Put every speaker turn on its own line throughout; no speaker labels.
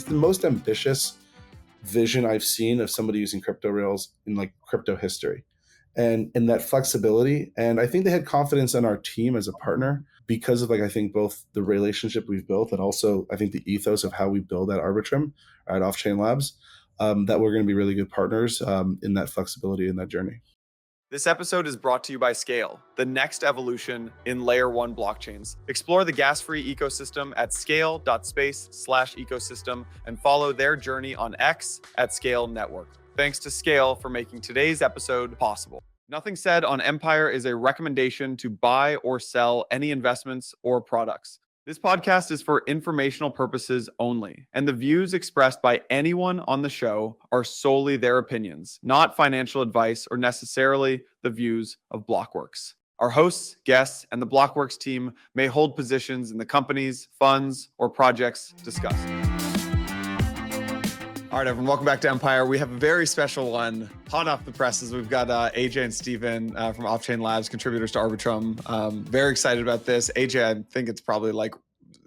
the most ambitious vision I've seen of somebody using crypto rails in like crypto history, and that flexibility. And I think they had confidence in our team as a partner because of like, I think both the relationship we've built and also I think the ethos of how we build at Arbitrum, at OffChain Labs, that we're going to be really good partners in that flexibility in that journey.
This episode is brought to you by Skale, the next evolution in layer one blockchains. Explore the gas-free ecosystem at scale.space/ecosystem and follow their journey on X at Skale Network. Thanks to Skale for making today's episode possible. Nothing said on Empire is a recommendation to buy or sell any investments or products. This podcast is for informational purposes only, and the views expressed by anyone on the show are solely their opinions, not financial advice or necessarily the views of Blockworks. Our hosts, guests, and the Blockworks team may hold positions in the companies, funds, or projects discussed. All right, everyone, welcome back to Empire. We have a very special one, hot off the presses. We've got AJ and Steven from OffChain Labs, contributors to Arbitrum. Very excited about this. AJ, I think it's probably like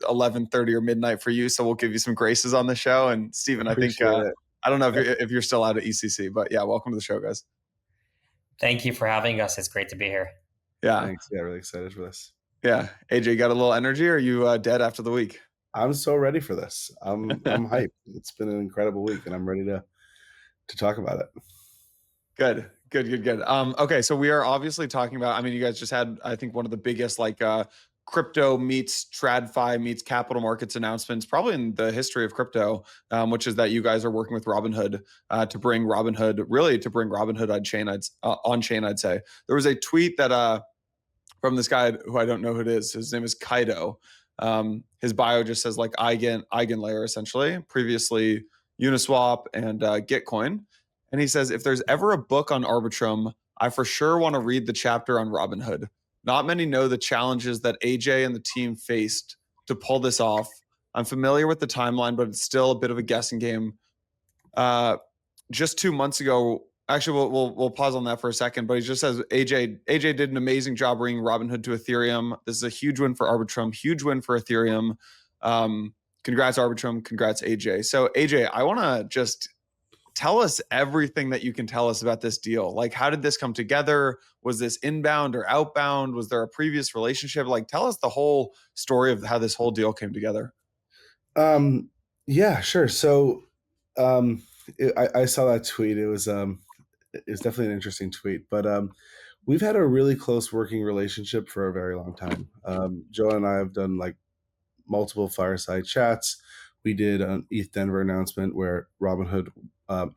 11:30 or midnight for you, so we'll give you some graces on the show. And Steven, I think, I don't know if you're still out at ECC, but yeah, welcome to the show, guys.
Thank you for having us. It's great to be here.
Yeah.
Thanks. Yeah, really excited for this.
Yeah. AJ, you got a little energy, or are you dead after the week?
I'm so ready for this. I'm hyped. It's been an incredible week, and I'm ready to talk about it.
Good. Okay, so we are obviously talking about, I mean, you guys just had, I think, one of the biggest like crypto meets TradFi meets capital markets announcements probably in the history of crypto, which is that you guys are working with Robinhood to bring Robinhood on chain. I'd say there was a tweet that from this guy who I don't know who it is. His name is Kaido. His bio just says like eigenlayer essentially, previously Uniswap and Gitcoin. And he says, if there's ever a book on Arbitrum, I for sure want to read the chapter on Robinhood. Not many know the challenges that AJ and the team faced to pull this off. I'm familiar with the timeline, but it's still a bit of a guessing game. Just 2 months ago, actually, we'll pause on that for a second, but he just says, AJ did an amazing job bringing Robinhood to Ethereum. This is a huge win for Arbitrum, huge win for Ethereum. Congrats, Arbitrum. Congrats, AJ. So, AJ, I want to just tell us everything that you can tell us about this deal. Like, how did this come together? Was this inbound or outbound? Was there a previous relationship? Like, tell us the whole story of how this whole deal came together.
Yeah, sure. So I saw that tweet. It was definitely an interesting tweet, but we've had a really close working relationship for a very long time. Joe and I have done like multiple fireside chats. We did an ETH Denver announcement where Robinhood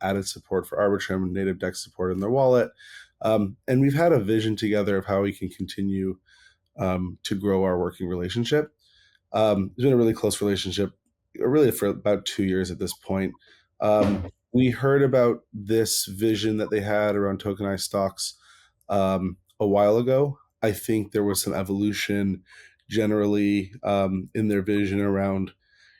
added support for Arbitrum and native DEX support in their wallet. And we've had a vision together of how we can continue to grow our working relationship. It's been a really close relationship, really for about 2 years at this point. We heard about this vision that they had around tokenized stocks a while ago. I think there was some evolution generally in their vision around,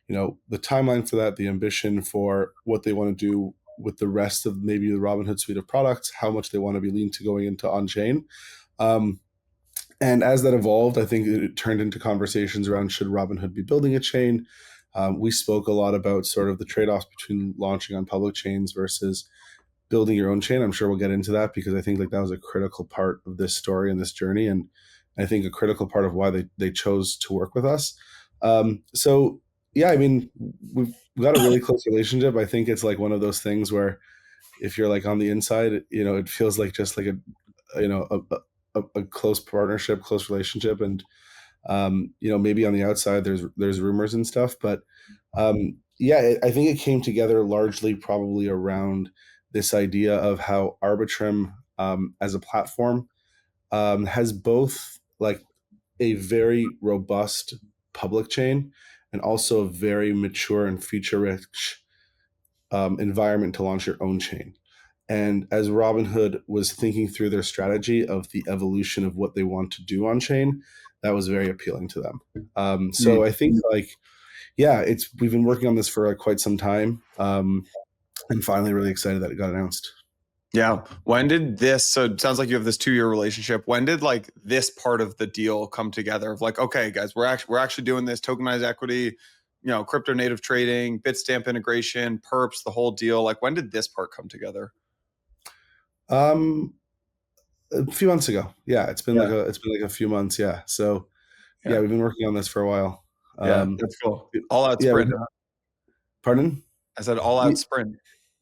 the timeline for that, the ambition for what they want to do with the rest of maybe the Robinhood suite of products, how much they want to be leaned to going into on-chain. And as that evolved, I think it turned into conversations around, should Robinhood be building a chain? We spoke a lot about sort of the trade-offs between launching on public chains versus building your own chain. I'm sure we'll get into that because I think like that was a critical part of this story and this journey. And I think a critical part of why they chose to work with us. So yeah, I mean, we've got a really close relationship. I think it's like one of those things where if you're like on the inside, it feels like just like a close partnership, close relationship. And, maybe on the outside there's rumors and stuff, but yeah, I think it came together largely probably around this idea of how Arbitrum as a platform has both like a very robust public chain and also a very mature and feature-rich environment to launch your own chain. And as Robinhood was thinking through their strategy of the evolution of what they want to do on chain, that was very appealing to them. So I think we've been working on this for quite some time, and finally really excited that it got announced.
Yeah. When did this, so it sounds like you have this 2-year relationship. When did like this part of the deal come together of like, okay, guys, we're actually doing this tokenized equity. crypto native trading, Bitstamp integration, perps, the whole deal. Like, when did this part come together?
A few months ago. Yeah, it's been like a few months. Yeah, so yeah, we've been working on this for a while.
That's cool. All out
yeah,
sprint.
Pardon?
I said all out sprint.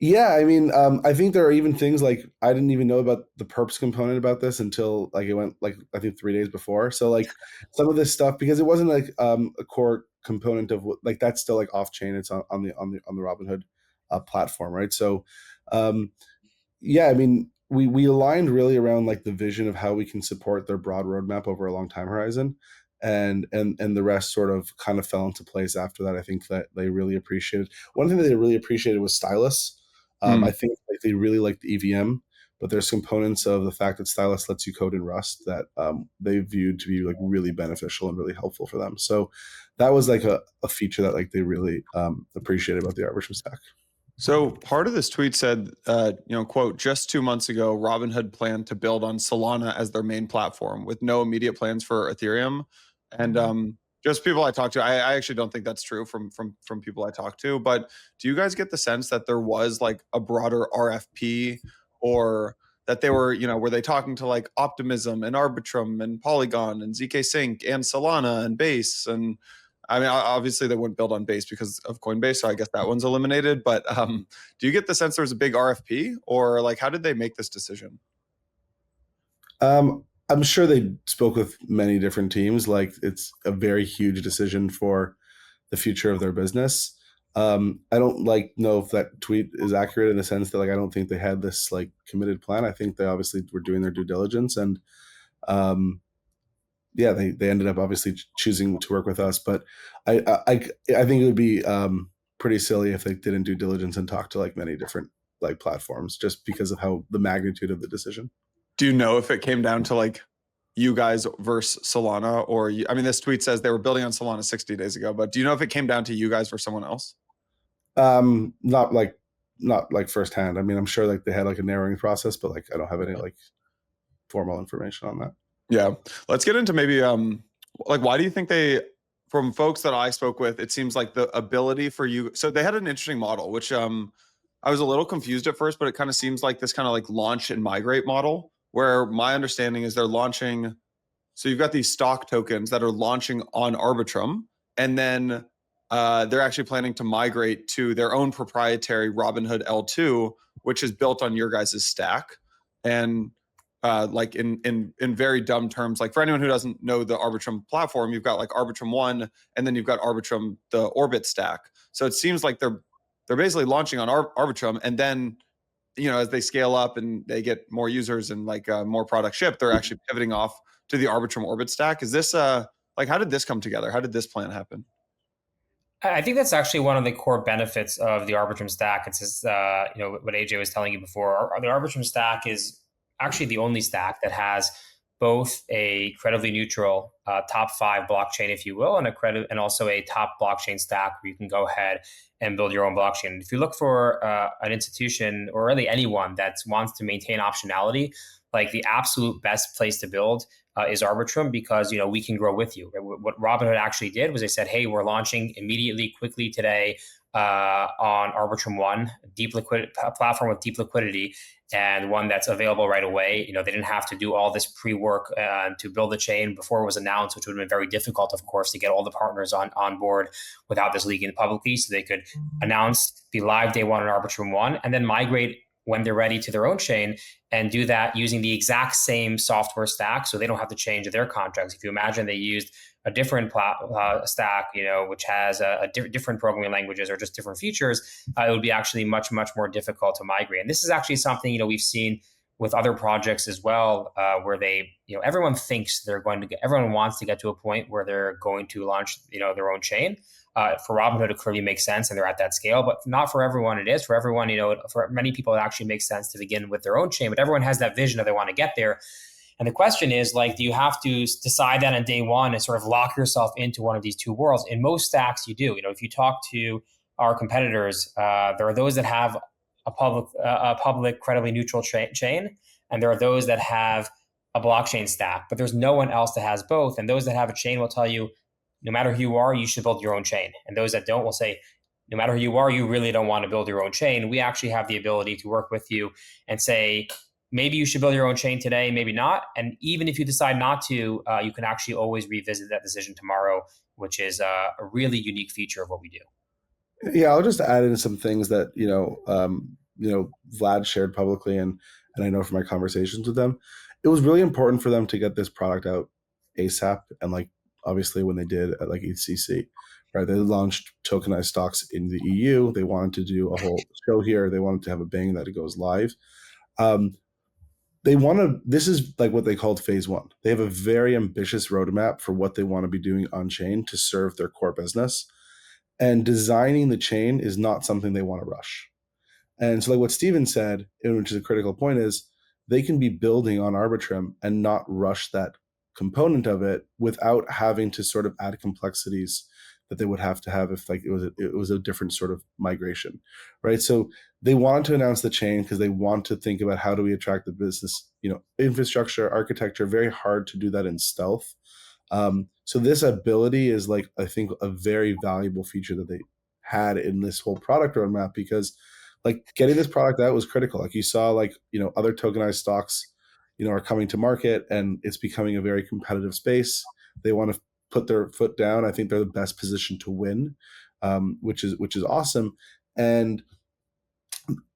Yeah, I mean, I think there are even things like I didn't even know about the perps component about this until like it went like I think 3 days before. So like some of this stuff, because it wasn't like a core component of like that's still like off chain. It's on the Robinhood platform, right? So yeah, I mean, we aligned really around like the vision of how we can support their broad roadmap over a long time horizon, and the rest sort of kind of fell into place after that. I think that they really appreciated one thing that they really appreciated was stylus. I think like they really liked the EVM, but there's components of the fact that stylus lets you code in Rust that they viewed to be like really beneficial and really helpful for them. So that was like a feature that like they really appreciated about the Arbitrum stack.
So part of this tweet said, quote, just 2 months ago, Robinhood planned to build on Solana as their main platform with no immediate plans for Ethereum. And just people I talked to, I actually don't think that's true from people I talked to. But do you guys get the sense that there was like a broader RFP, or that they were, were they talking to like Optimism and Arbitrum and Polygon and ZK Sync and Solana and Base? And I mean, obviously they wouldn't build on Base because of Coinbase, so I guess that one's eliminated. But do you get the sense there was a big RFP, or like how did they make this decision?
I'm sure they spoke with many different teams. Like it's a very huge decision for the future of their business. I don't like know if that tweet is accurate in the sense that like I don't think they had this like committed plan. I think they obviously were doing their due diligence, and yeah, they ended up obviously choosing to work with us. But I think it would be pretty silly if they didn't do diligence and talk to like many different like platforms just because of how the magnitude of the decision.
Do you know if it came down to like you guys versus Solana, or I mean, this tweet says they were building on Solana 60 days ago, but do you know if it came down to you guys versus someone else?
Not like firsthand. I mean, I'm sure like they had like a narrowing process, but like I don't have any like formal information on that.
Yeah, let's get into maybe like why do you think they, from folks that I spoke with, it seems like the ability for you. So they had an interesting model, which I was a little confused at first, but it kind of seems like this kind of like launch and migrate model, where my understanding is they're launching. So you've got these stock tokens that are launching on Arbitrum, and then they're actually planning to migrate to their own proprietary Robinhood L2, which is built on your guys' stack. And like in very dumb terms, like for anyone who doesn't know the Arbitrum platform, you've got like Arbitrum 1, and then you've got Arbitrum, the Orbit stack. So it seems like they're basically launching on Arbitrum, and then as they scale up and they get more users and like more product shipped, they're actually pivoting off to the Arbitrum Orbit stack. Is this like how did this come together? How did this plan happen?
I think that's actually one of the core benefits of the Arbitrum stack. It's just, what AJ was telling you before. The Arbitrum stack is actually the only stack that has both a credibly neutral top 5 blockchain, if you will, and also a top blockchain stack where you can go ahead and build your own blockchain. If you look for an institution, or really anyone that wants to maintain optionality, like the absolute best place to build is Arbitrum, because we can grow with you. What Robinhood actually did was they said, hey, we're launching immediately, quickly today on Arbitrum 1, platform with deep liquidity, and one that's available right away. They didn't have to do all this pre-work to build the chain before it was announced, which would have been very difficult, of course, to get all the partners on board without this leaking publicly. So they could announce, be live day one on Arbitrum 1, and then migrate when they're ready to their own chain, and do that using the exact same software stack, so they don't have to change their contracts. If you imagine they used a different stack, which has different programming languages or just different features, it would be actually much, much more difficult to migrate. And this is actually something, we've seen with other projects as well, where they, everyone thinks everyone wants to get to a point where they're going to launch, their own chain. For Robinhood, it clearly makes sense, and they're at that scale, but not for everyone it is. For everyone, for many people, it actually makes sense to begin with their own chain, but everyone has that vision of they want to get there. And the question is, like, do you have to decide that on day one and sort of lock yourself into one of these two worlds? In most stacks, you do. If you talk to our competitors, there are those that have a public credibly neutral chain, and there are those that have a blockchain stack, but there's no one else that has both. And those that have a chain will tell you, no matter who you are, you should build your own chain. And those that don't will say, no matter who you are, you really don't want to build your own chain. We actually have the ability to work with you and say, maybe you should build your own chain today, maybe not. And even if you decide not to, you can actually always revisit that decision tomorrow, which is a really unique feature of what we do.
Yeah, I'll just add in some things that Vlad shared publicly, and I know from my conversations with them, it was really important for them to get this product out ASAP, and like obviously when they did at like EthCC, right? They launched tokenized stocks in the EU. They wanted to do a whole show here. They wanted to have a bang that it goes live. They want to. This is like what they called phase one. They have a very ambitious roadmap for what they want to be doing on chain to serve their core business. And designing the chain is not something they want to rush. And so like what Steven said, which is a critical point, is they can be building on Arbitrum and not rush that component of it without having to sort of add complexities that they would have to have if like it was a different sort of migration, right? So they wanted to announce the chain because they want to think about how do we attract the business, infrastructure, architecture. Very hard to do that in stealth. So this ability is like, I think, a very valuable feature that they had in this whole product roadmap, because like getting this product out was critical. Like you saw, like, other tokenized stocks, are coming to market and it's becoming a very competitive space. They want to put their foot down. I think they're the best position to win, which is awesome. And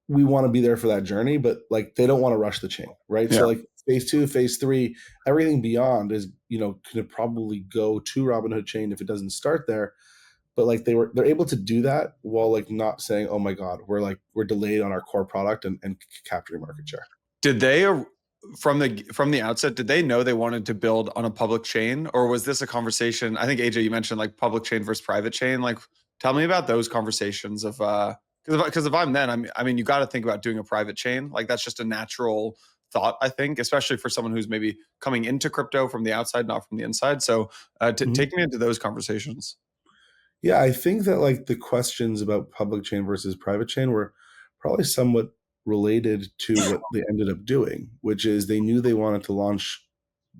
we want to be there for that journey, but like they don't want to rush the chain, right?
Yeah.
So like phase 2, phase 3, everything beyond is, could probably go to Robinhood chain if it doesn't start there. But like they're able to do that while like not saying, oh my God, we're delayed on our core product and capturing market share.
Did they from the outset, did they know they wanted to build on a public chain, or was this a conversation? I think AJ, you mentioned like public chain versus private chain. Like, tell me about those conversations of because if I'm them, I mean, you got to think about doing a private chain. Like that's just a natural thought, I think, especially for someone who's maybe coming into crypto from the outside, not from the inside. So take me into those conversations.
Yeah, I think that like the questions about public chain versus private chain were probably somewhat related to what they ended up doing, which is they knew they wanted to launch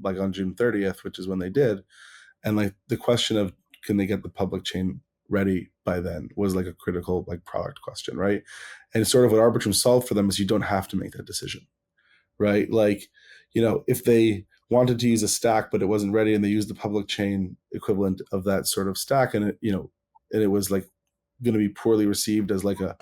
like on June 30th, which is when they did. And like the question of can they get the public chain ready by then was like a critical like product question, right? And sort of what Arbitrum solved for them is you don't have to make that decision, right? Like, if they wanted to use a stack but it wasn't ready and they used the public chain equivalent of that sort of stack, and it was like going to be poorly received as like an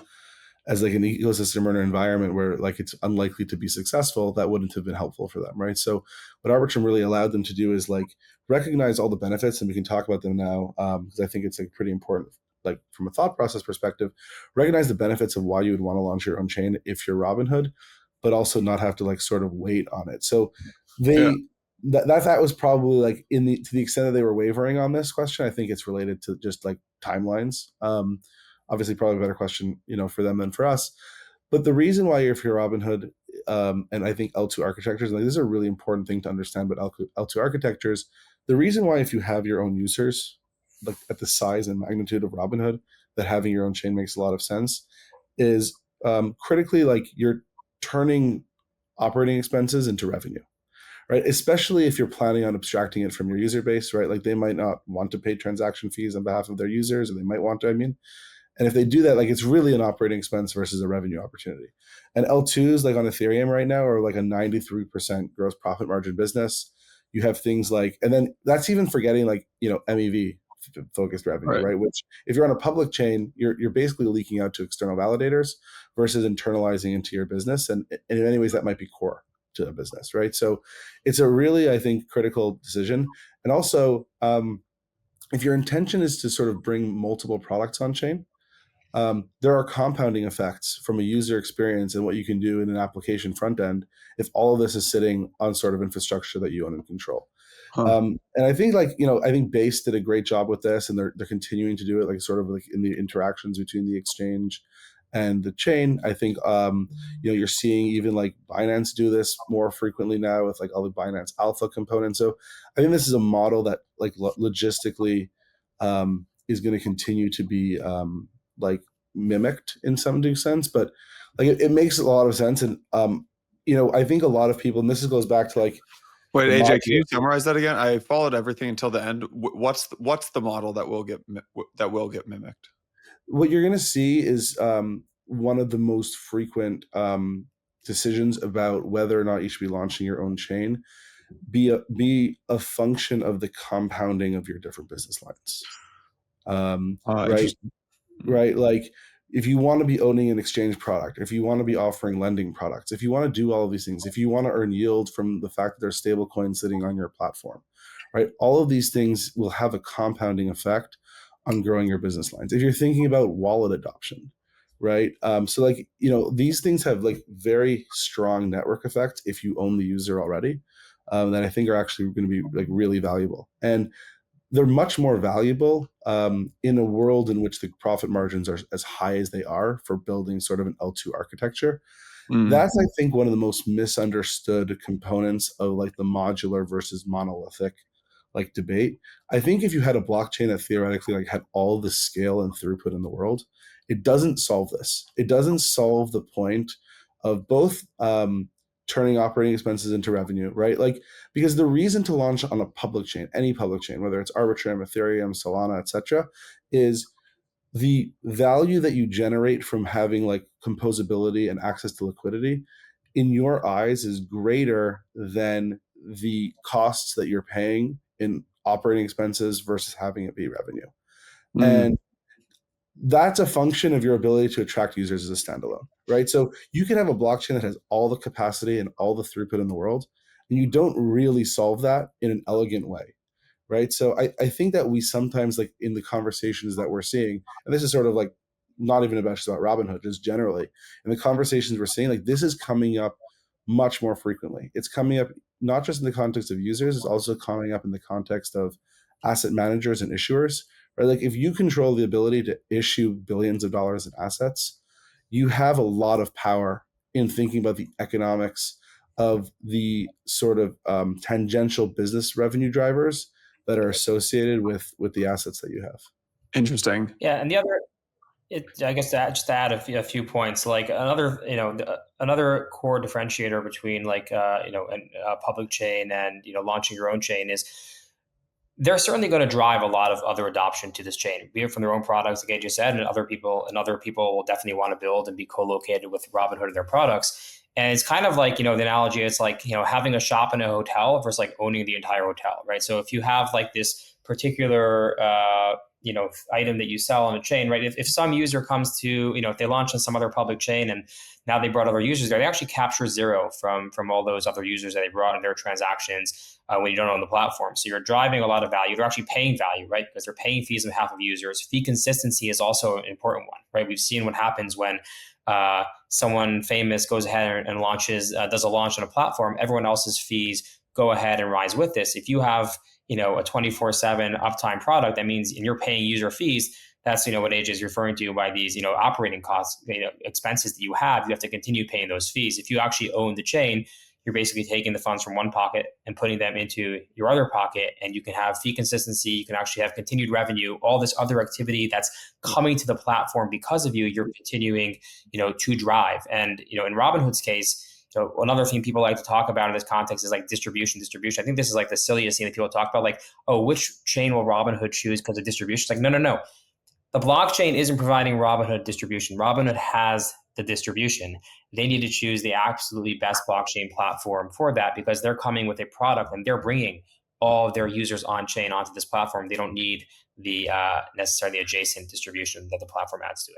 ecosystem or an environment where like it's unlikely to be successful, that wouldn't have been helpful for them, right? So what Arbitrum really allowed them to do is like recognize all the benefits, and we can talk about them now because I think it's like pretty important, like from a thought process perspective, recognize the benefits of why you would want to launch your own chain if you're Robinhood, but also not have to like sort of wait on it. So that was probably like to the extent that they were wavering on this question, I think it's related to just like timelines. Obviously probably a better question, for them than for us. But the reason why if you're Robinhood, and I think L2 architectures, like this is a really important thing to understand about L2 architectures. The reason why if you have your own users, like at the size and magnitude of Robinhood, that having your own chain makes a lot of sense is critically like you're turning operating expenses into revenue, right? Especially if you're planning on abstracting it from your user base, right? Like they might not want to pay transaction fees on behalf of their users, or they might want to, and if they do that, like it's really an operating expense versus a revenue opportunity. And L2s like on Ethereum right now are like a 93% gross profit margin business. You have things like, and then that's even forgetting like, MEV focused revenue, right? Which if you're on a public chain, you're basically leaking out to external validators versus internalizing into your business. And in many ways that might be core to a business, right? So it's a really, I think, critical decision. And also, if your intention is to sort of bring multiple products on chain, there are compounding effects from a user experience and what you can do in an application front end if all of this is sitting on sort of infrastructure that you own and control. And I think I think Base did a great job with this, and they're continuing to do it like sort of like in the interactions between the exchange and the chain. I think you're seeing even like Binance do this more frequently now with like all the Binance Alpha components. So I think this is a model that like logistically is going to continue to be like mimicked in some due sense, but like it makes a lot of sense. And I think a lot of people, and this goes back to like
Wait,
The
AJ,
modular
can you summarize that again? I followed everything until the end. What's the model that will get mimicked?
What you're going to see is one of the most frequent decisions about whether or not you should be launching your own chain be a function of the compounding of your different business lines. Right?
Interesting.
Right? Like if you want to be owning an exchange product, if you want to be offering lending products, if you want to do all of these things, if you want to earn yield from the fact that there's stablecoins sitting on your platform, right? All of these things will have a compounding effect on growing your business lines. If you're thinking about wallet adoption, right? So like, these things have like very strong network effects if you own the user already, that I think are actually going to be like really valuable. And they're much more valuable in a world in which the profit margins are as high as they are for building sort of an L2 architecture. That's, I think, one of the most misunderstood components of like the modular versus monolithic like debate. I think if you had a blockchain that theoretically like had all the scale and throughput in the world, it doesn't solve this. It doesn't solve the point of both turning operating expenses into revenue, right? Like, because the reason to launch on a public chain, any public chain, whether it's Arbitrum, Ethereum, Solana, etc., is the value that you generate from having like composability and access to liquidity in your eyes is greater than the costs that you're paying in operating expenses versus having it be revenue. And that's a function of your ability to attract users as a standalone, right? So you can have a blockchain that has all the capacity and all the throughput in the world, and you don't really solve that in an elegant way, right? So I think that we sometimes, like in the conversations that we're seeing, and this is sort of like not even about just about Robinhood, just generally, in the conversations we're seeing, like this is coming up much more frequently. It's coming up not just in the context of users, it's also coming up in the context of asset managers and issuers, right? Like if you control the ability to issue billions of dollars in assets, you have a lot of power in thinking about the economics of the sort of tangential business revenue drivers that are associated with the assets that you have.
Interesting.
Yeah, and the other, I guess just to add a few points, like another core differentiator between like a public chain and launching your own chain is they're certainly going to drive a lot of other adoption to this chain, be it from their own products, like AJ said, and other people will definitely want to build and be co-located with Robinhood and their products. And it's kind of like, the analogy, it's like, having a shop in a hotel versus like owning the entire hotel, right? So if you have like this particular, item that you sell on a chain, right? If some user comes to, if they launch on some other public chain and now they brought other users there, they actually capture zero from all those other users that they brought in their transactions when you don't own the platform. So you're driving a lot of value. They're actually paying value, right? Because they're paying fees on behalf of users. Fee consistency is also an important one, right? We've seen what happens when someone famous goes ahead and does a launch on a platform. Everyone else's fees go ahead and rise with this. If you have a 24/7 uptime product, that means, and you're paying user fees, that's what AJ is referring to by these operating costs, expenses that you have to continue paying those fees. If you actually own the chain, you're basically taking the funds from one pocket and putting them into your other pocket, and you can have fee consistency. You can actually have continued revenue, all this other activity that's coming to the platform because of you. You're continuing to drive. And in Robinhood's case, so another thing people like to talk about in this context is like distribution. I think this is like the silliest thing that people talk about, like, oh, which chain will Robinhood choose because of distribution? It's like, no. The blockchain isn't providing Robinhood distribution. Robinhood has the distribution. They need to choose the absolutely best blockchain platform for that because they're coming with a product and they're bringing all of their users on chain onto this platform. They don't need the necessarily adjacent distribution that the platform adds to it.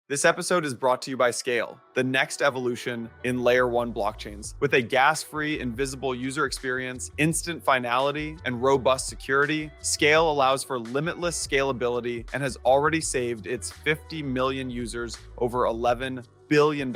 This episode is brought to you by Skale, the next evolution in layer 1 blockchains. With a gas-free, invisible user experience, instant finality, and robust security, Skale allows for limitless scalability and has already saved its 50 million users over $11 billion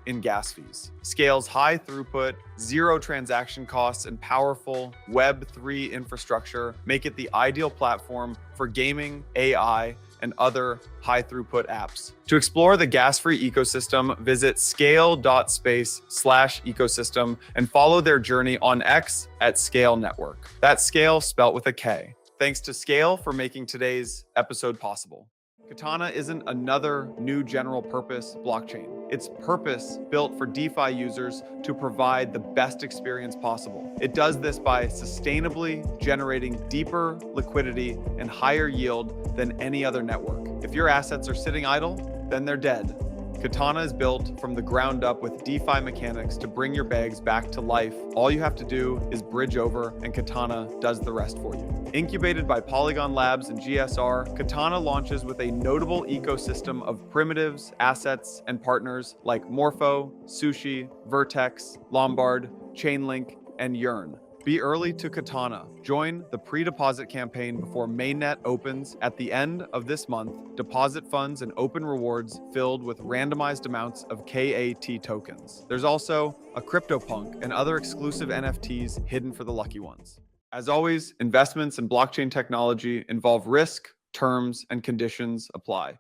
in gas fees. Scale's high throughput, zero transaction costs, and powerful Web3 infrastructure make it the ideal platform for gaming, AI, and other high throughput apps. To explore the gas-free ecosystem, visit scale.space/ecosystem and follow their journey on X at Skale Network. That's Scale spelt with a K. Thanks to Skale for making today's episode possible. Katana isn't another new general purpose blockchain. It's purpose built for DeFi users to provide the best experience possible. It does this by sustainably generating deeper liquidity and higher yield than any other network. If your assets are sitting idle, then they're dead. Katana is built from the ground up with DeFi mechanics to bring your bags back to life. All you have to do is bridge over, and Katana does the rest for you. Incubated by Polygon Labs and GSR, Katana launches with a notable ecosystem of primitives, assets, and partners like Morpho, Sushi, Vertex, Lombard, Chainlink, and Yearn. Be early to Katana. Join the pre-deposit campaign before mainnet opens at the end of this month. Deposit funds and open rewards filled with randomized amounts of KAT tokens. There's also a CryptoPunk and other exclusive NFTs hidden for the lucky ones. As always, investments in blockchain technology involve risk, terms, and conditions apply.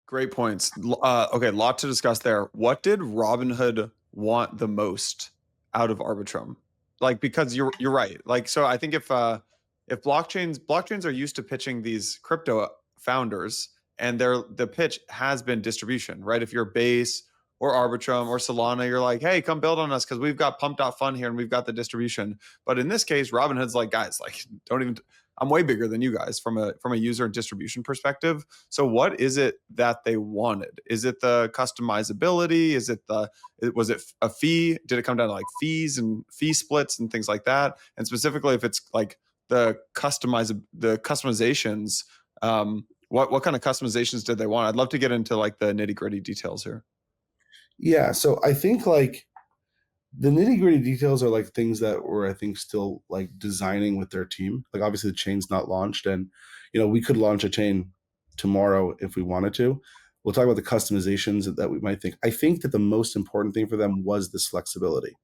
Great points. Okay, a lot to discuss there. What did Robinhood want the most out of Arbitrum? Like, because you're right. Like, so I think if blockchains are used to pitching these crypto founders, and the pitch has been distribution, right? If you're Base or Arbitrum or Solana, you're like, hey, come build on us because we've got pumped out fun here and we've got the distribution. But in this case, Robinhood's like, guys, like, don't even. I'm way bigger than you guys from a user and distribution perspective. So what is it that they wanted? Is it the customizability? Was it a fee? Did it come down to like fees and fee splits and things like that? And specifically, if it's like the customizations, what kind of customizations did they want? I'd love to get into like the nitty gritty details here.
Yeah, so I think like the nitty gritty details are like things that we're, I think, still like designing with their team. Like obviously the chain's not launched, and we could launch a chain tomorrow if we wanted to. We'll talk about the customizations that we might think. I think that the most important thing for them was this flexibility,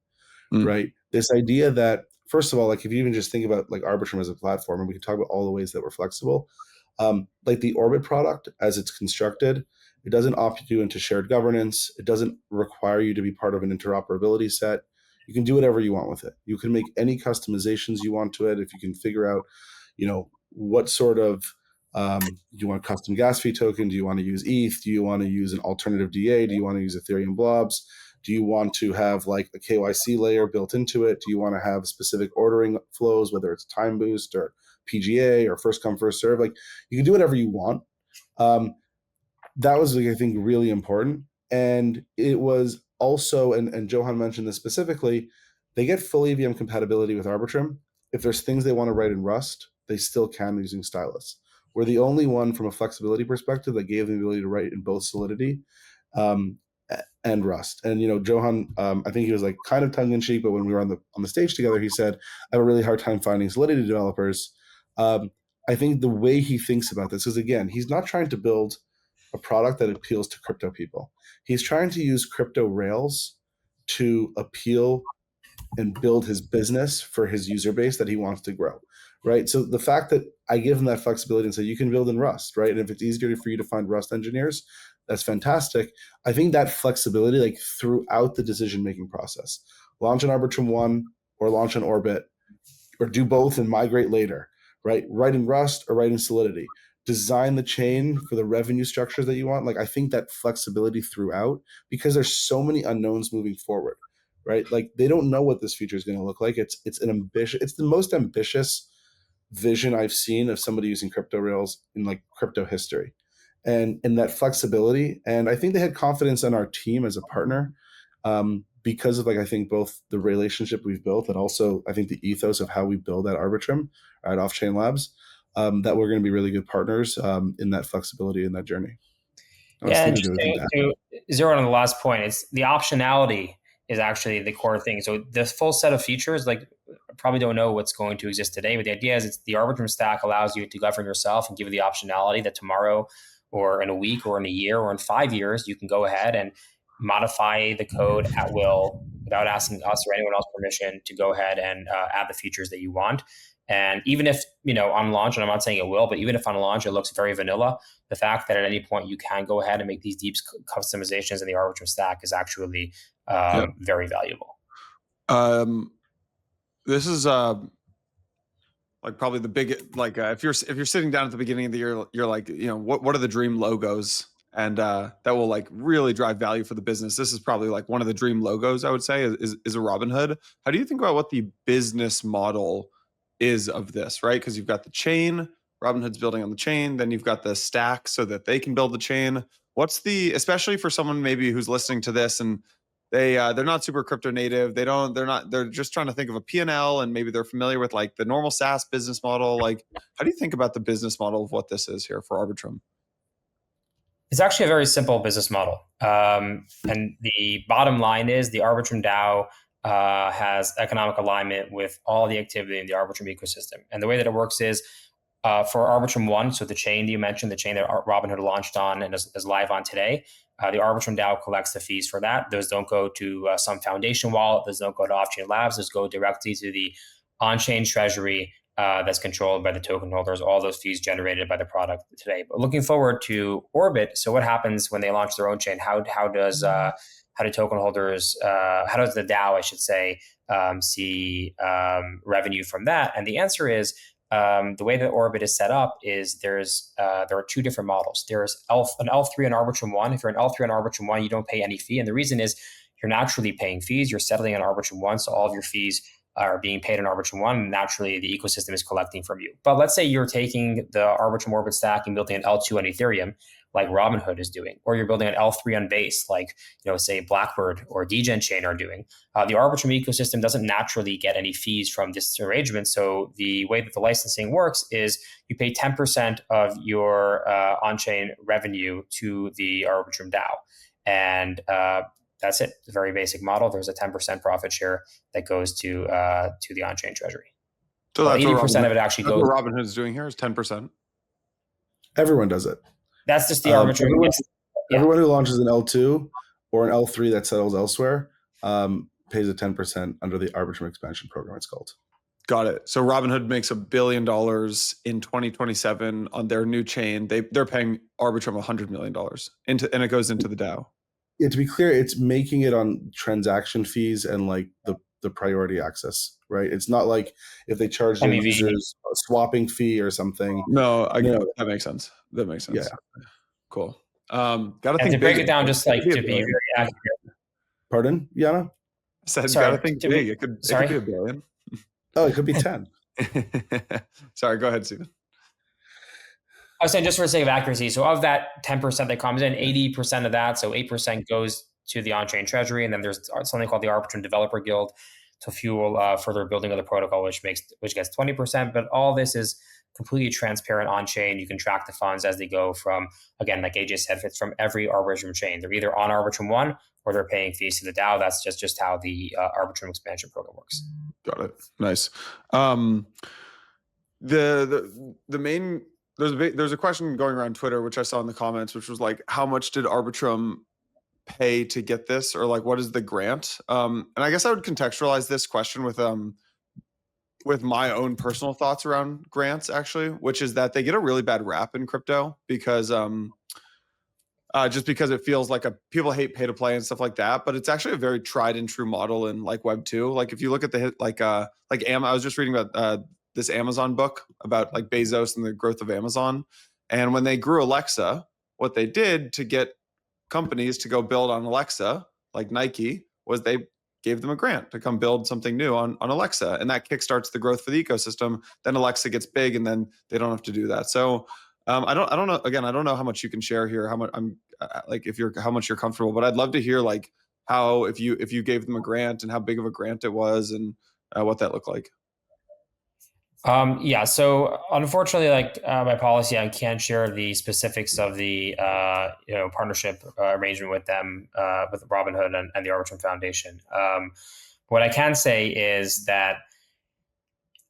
right? This idea that, first of all, like if you even just think about like Arbitrum as a platform, and we can talk about all the ways that we're flexible, like the Orbit product as it's constructed, it doesn't opt you into shared governance. It doesn't require you to be part of an interoperability set. You can do whatever you want with it. You can make any customizations you want to it. If you can figure out, what sort of, do you want a custom gas fee token? Do you want to use ETH? Do you want to use an alternative DA? Do you want to use Ethereum blobs? Do you want to have like a KYC layer built into it? Do you want to have specific ordering flows, whether it's time boost or PGA or first come, first serve? Like you can do whatever you want. That was, like, I think, really important. And it was also, and Johan mentioned this specifically, they get full EVM compatibility with Arbitrum. If there's things they want to write in Rust, they still can using Stylus. We're the only one from a flexibility perspective that gave them the ability to write in both Solidity and Rust. And Johan, I think he was like kind of tongue in cheek, but when we were on the stage together, he said, "I have a really hard time finding Solidity developers." I think the way he thinks about this is, again, he's not trying to build a product that appeals to crypto people. He's trying to use crypto rails to appeal and build his business for his user base that he wants to grow, right? So the fact that I give him that flexibility and say, you can build in Rust, right? And if it's easier for you to find Rust engineers, that's fantastic. I think that flexibility, like throughout the decision-making process, launch an Arbitrum 1 or launch an Orbit, or do both and migrate later, right? Write in Rust or write in Solidity. Design the chain for the revenue structures that you want. Like I think that flexibility throughout, because there's so many unknowns moving forward, right? Like they don't know what this future is going to look like. It's the most ambitious vision I've seen of somebody using crypto rails in like crypto history, and that flexibility. And I think they had confidence in our team as a partner, because of, like, I think both the relationship we've built and also I think the ethos of how we build at Arbitrum, at OffChain Labs, that we're going to be really good partners in that flexibility in that journey.
Yeah, just to zero in on the last point, it's the optionality is actually the core thing. So the full set of features, like, probably don't know what's going to exist today, but the idea is it's the Arbitrum stack allows you to govern yourself and give you the optionality that tomorrow or in a week or in a year or in 5 years, you can go ahead and modify the code at will without asking us or anyone else permission to go ahead and add the features that you want. And even if, on launch, and I'm not saying it will, but even if on launch it looks very vanilla, the fact that at any point you can go ahead and make these deep customizations in the Arbitrum stack is actually very valuable.
This is Like probably the big, like if you're sitting down at the beginning of the year, you're like, what are the dream logos, and that will like really drive value for the business. This is probably like one of the dream logos, I would say, is a Robinhood. How do you think about what the business model is of this, right? Because you've got the chain, Robinhood's building on the chain, then you've got the stack so that they can build the chain. What's the, especially for someone maybe who's listening to this and they're not super crypto native. They're just trying to think of a P&L, and maybe they're familiar with like the normal SaaS business model. Like, how do you think about the business model of what this is here for Arbitrum?
It's actually a very simple business model. And the bottom line is the Arbitrum DAO has economic alignment with all the activity in the Arbitrum ecosystem. And the way that it works is for Arbitrum 1, so the chain that you mentioned, the chain that Robinhood launched on and is live on today, the Arbitrum DAO collects the fees for that. Those don't go to some foundation wallet. Those don't go to OffChain Labs. Those go directly to the on-chain treasury that's controlled by the token holders, all those fees generated by the product today. But looking forward to Orbit, so what happens when they launch their own chain? How do token holders, how does the DAO, I should say, see revenue from that? And the answer is, the way that Orbit is set up is there are two different models. There's an L3 and Arbitrum 1. If you're an L3 and Arbitrum 1, you don't pay any fee. And the reason is you're naturally paying fees. You're settling on Arbitrum 1, so all of your fees are being paid on Arbitrum 1, and naturally the ecosystem is collecting from you. But let's say you're taking the Arbitrum Orbit stack and building an L2 on Ethereum, like Robinhood is doing, or you're building an L3 on Base, like say Blackbird or Degen Chain are doing. The Arbitrum ecosystem doesn't naturally get any fees from this arrangement. So the way that the licensing works is you pay 10% of your on-chain revenue to the Arbitrum DAO, and that's it. It's a very basic model. There's a 10% profit share that goes to the on-chain treasury.
So that's
80% of it actually goes.
What Robinhood is doing here is 10%.
Everyone does it.
That's just the Arbitrum.
Everyone who launches an L2 or an L3 that settles elsewhere pays a 10% under the Arbitrum expansion program, it's called.
Got it. So Robinhood makes $1 billion in 2027 on their new chain. They're paying Arbitrum $100 million and it goes into the DAO.
Yeah, to be clear, it's making it on transaction fees and like the priority access, right? It's not like if they charge their users a swapping fee or something.
No, that makes sense. That makes sense.
Yeah.
Cool. Got to think
to break it down, just like to be very accurate.
Pardon, Yana?
Said got to think big. It could be $1 billion.
Oh, it could be 10.
Sorry, go ahead, Stephen.
I was saying, just for the sake of accuracy, so of that 10% that comes in, 80% of that, so 8% goes to the on-chain treasury, and then there's something called the Arbitrum Developer Guild to fuel further building of the protocol, which gets 20%. But all this is completely transparent on-chain. You can track the funds as they go from, again, like AJ said, it's from every Arbitrum chain. They're either on Arbitrum 1 or they're paying fees to the DAO. That's just how the Arbitrum expansion program works.
Got it. Nice. The main... There's a question going around Twitter, which I saw in the comments, which was like, how much did Arbitrum pay to get this? Or like, what is the grant? And I guess I would contextualize this question with my own personal thoughts around grants, actually, which is that they get a really bad rap in crypto because just because it feels like people hate pay to play and stuff like that, but it's actually a very tried and true model in like Web 2. Like if you look at I was just reading about this Amazon book about like Bezos and the growth of Amazon. And when they grew Alexa, what they did to get companies to go build on Alexa, like Nike, was they gave them a grant to come build something new on Alexa. And that kickstarts the growth for the ecosystem. Then Alexa gets big and then they don't have to do that. So I don't know. Again, I don't know how much you can share here, how much how much you're comfortable, but I'd love to hear like how, if you gave them a grant and how big of a grant it was and what that looked like.
So unfortunately, like by policy, I can't share the specifics of the partnership arrangement with them, with Robinhood and the Arbitrum Foundation. What I can say is that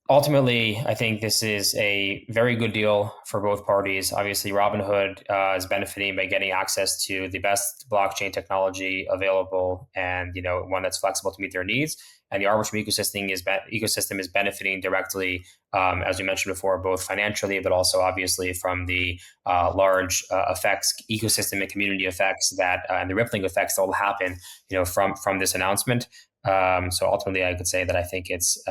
ultimately, I think this is a very good deal for both parties. Obviously, Robinhood is benefiting by getting access to the best blockchain technology available, and one that's flexible to meet their needs. And the Arbitrum ecosystem is benefiting directly, as we mentioned before, both financially, but also obviously from the large effects, ecosystem and community effects that and the rippling effects that will happen, from this announcement. So ultimately, I could say that I think it's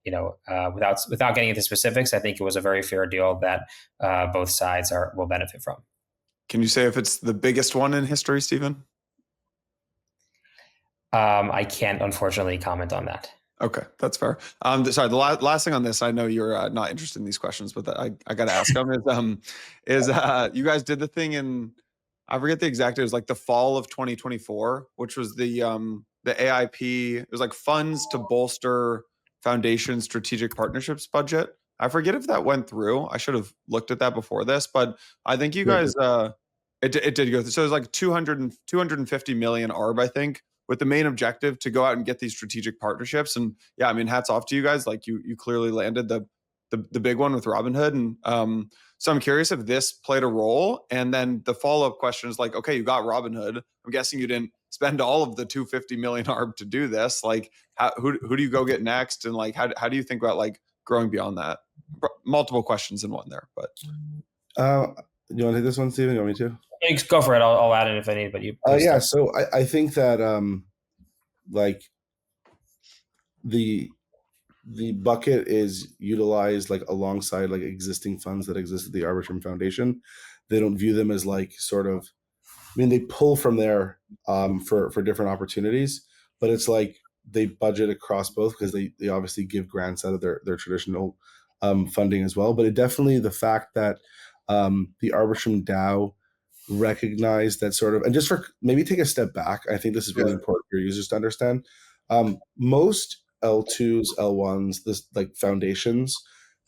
without getting into specifics, I think it was a very fair deal that both sides will benefit from.
Can you say if it's the biggest one in history, Stephen?
I can't, unfortunately, comment on that.
Okay, that's fair. Sorry, the last thing on this, I know you're not interested in these questions, but I got to ask them is you guys did the thing in, I forget the exact, it was like the fall of 2024, which was the AIP, it was like funds to bolster foundation strategic partnerships budget. I forget if that went through. I should have looked at that before this, but I think you guys, it did go through. So it was like 250 million ARB, I think, with the main objective to go out and get these strategic partnerships. And yeah, I mean, hats off to you guys. Like you clearly landed the big one with Robinhood. And so I'm curious if this played a role. And then the follow-up question is like, okay, you got Robinhood. I'm guessing you didn't spend all of the 250 million ARB to do this. Like who do you go get next? And like, how do you think about like growing beyond that? Multiple questions in one there, but.
You want to take this one, Stephen? You want me to?
Go for it. I'll add it if I need, but you.
Yeah. So I think that like the bucket is utilized like alongside like existing funds that exist at the Arbitrum Foundation. They don't view them as like sort of, I mean, they pull from there for different opportunities, but it's like they budget across both because they obviously give grants out of their traditional funding as well. But it definitely, the fact that the Arbitrum DAO recognized that sort of, and just for maybe take a step back, I think this is really important for your users to understand. Most L2s, L1s, this like foundations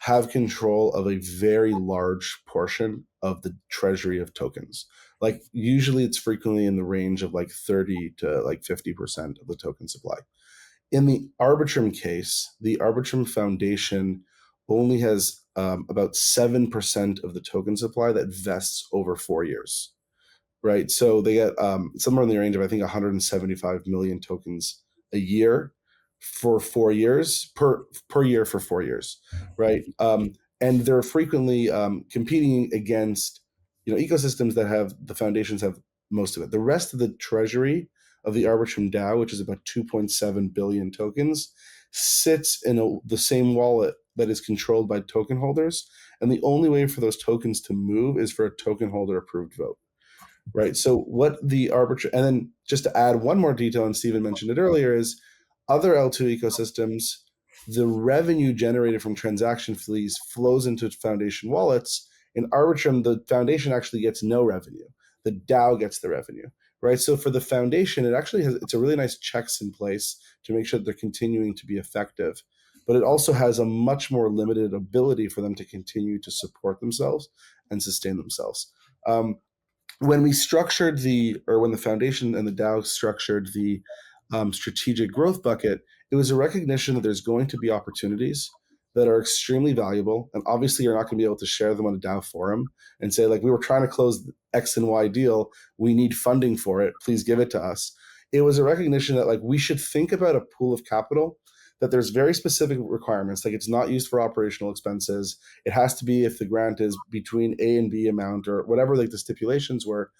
have control of a very large portion of the treasury of tokens. Like usually it's frequently in the range of like 30 to like 50% of the token supply. In the Arbitrum case, the Arbitrum Foundation only has about 7% of the token supply that vests over 4 years, right? So they get somewhere in the range of, I think, 175 million tokens a year for 4 years, per year for 4 years, right? And they're frequently competing against, ecosystems that have, the foundations have most of it. The rest of the treasury of the Arbitrum DAO, which is about 2.7 billion tokens, sits in the same wallet that is controlled by token holders. And the only way for those tokens to move is for a token holder approved vote, right? So what the Arbitrum, and then just to add one more detail, and Stephen mentioned it earlier, is other L2 ecosystems, the revenue generated from transaction fees flows into foundation wallets. In Arbitrum, the foundation actually gets no revenue. The DAO gets the revenue, right? So for the foundation, it's a really nice checks in place to make sure that they're continuing to be effective. But it also has a much more limited ability for them to continue to support themselves and sustain themselves. When we structured when the foundation and the DAO structured the strategic growth bucket, it was a recognition that there's going to be opportunities that are extremely valuable. And obviously you're not going to be able to share them on a DAO forum and say, like, we were trying to close X and Y deal. We need funding for it. Please give it to us. It was a recognition that like we should think about a pool of capital, that there's very specific requirements. Like it's not used for operational expenses. It has to be if the grant is between A and B amount or whatever like the stipulations were,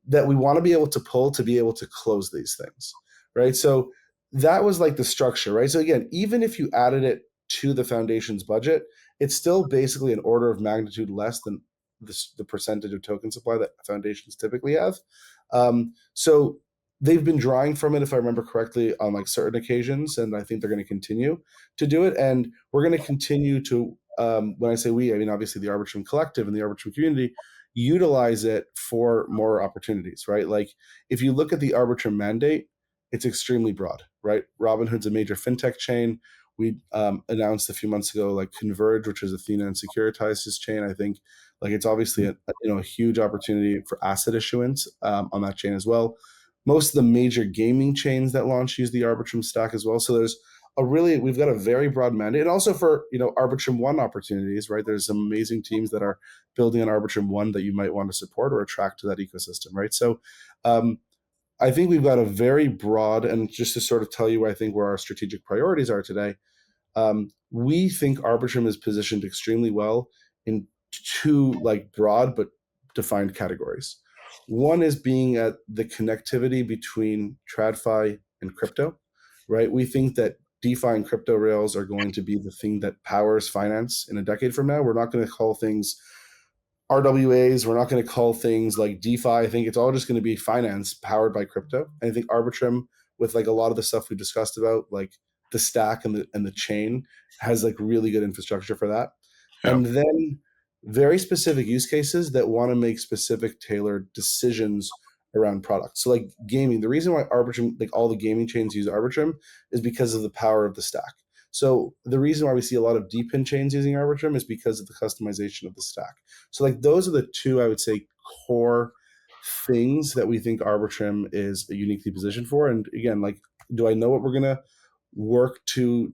that we want to be able to pull to be able to close these things, right? So that was like the structure, right? So again, even if you added it to the foundation's budget, it's still basically an order of magnitude less than the percentage of token supply that foundations typically have. So they've been drawing from it, if I remember correctly, on like certain occasions, and I think they're going to continue to do it. And we're going to continue to, when I say we, I mean obviously the Arbitrum Collective and the Arbitrum community, utilize it for more opportunities, right? Like if you look at the Arbitrum mandate, it's extremely broad, right? Robinhood's a major fintech chain. We announced a few months ago, like Converge, which is Athena and Securitize's chain. I think like it's obviously a huge opportunity for asset issuance on that chain as well. Most of the major gaming chains that launch use the Arbitrum stack as well. So there's we've got a very broad mandate, and also for Arbitrum One opportunities, right? There's some amazing teams that are building on Arbitrum One that you might want to support or attract to that ecosystem, right? So I think we've got a very broad, and just to sort of tell you, I think where our strategic priorities are today, we think Arbitrum is positioned extremely well in two like broad but defined categories. One is being at the connectivity between TradFi and crypto, right? We think that DeFi and crypto rails are going to be the thing that powers finance in a decade from now. We're not going to call things RWAs. We're not going to call things like DeFi. I think it's all just going to be finance powered by crypto. And I think Arbitrum, with like a lot of the stuff we discussed about, like the stack and the chain, has like really good infrastructure for that.
Yeah.
And then very specific use cases that want to make specific tailored decisions around products. So like gaming, the reason why Arbitrum, like all the gaming chains use Arbitrum, is because of the power of the stack. So the reason why we see a lot of DePIN chains using Arbitrum is because of the customization of the stack. So like those are the two, I would say, core things that we think Arbitrum is uniquely positioned for. And again, like, do I know what we're gonna work to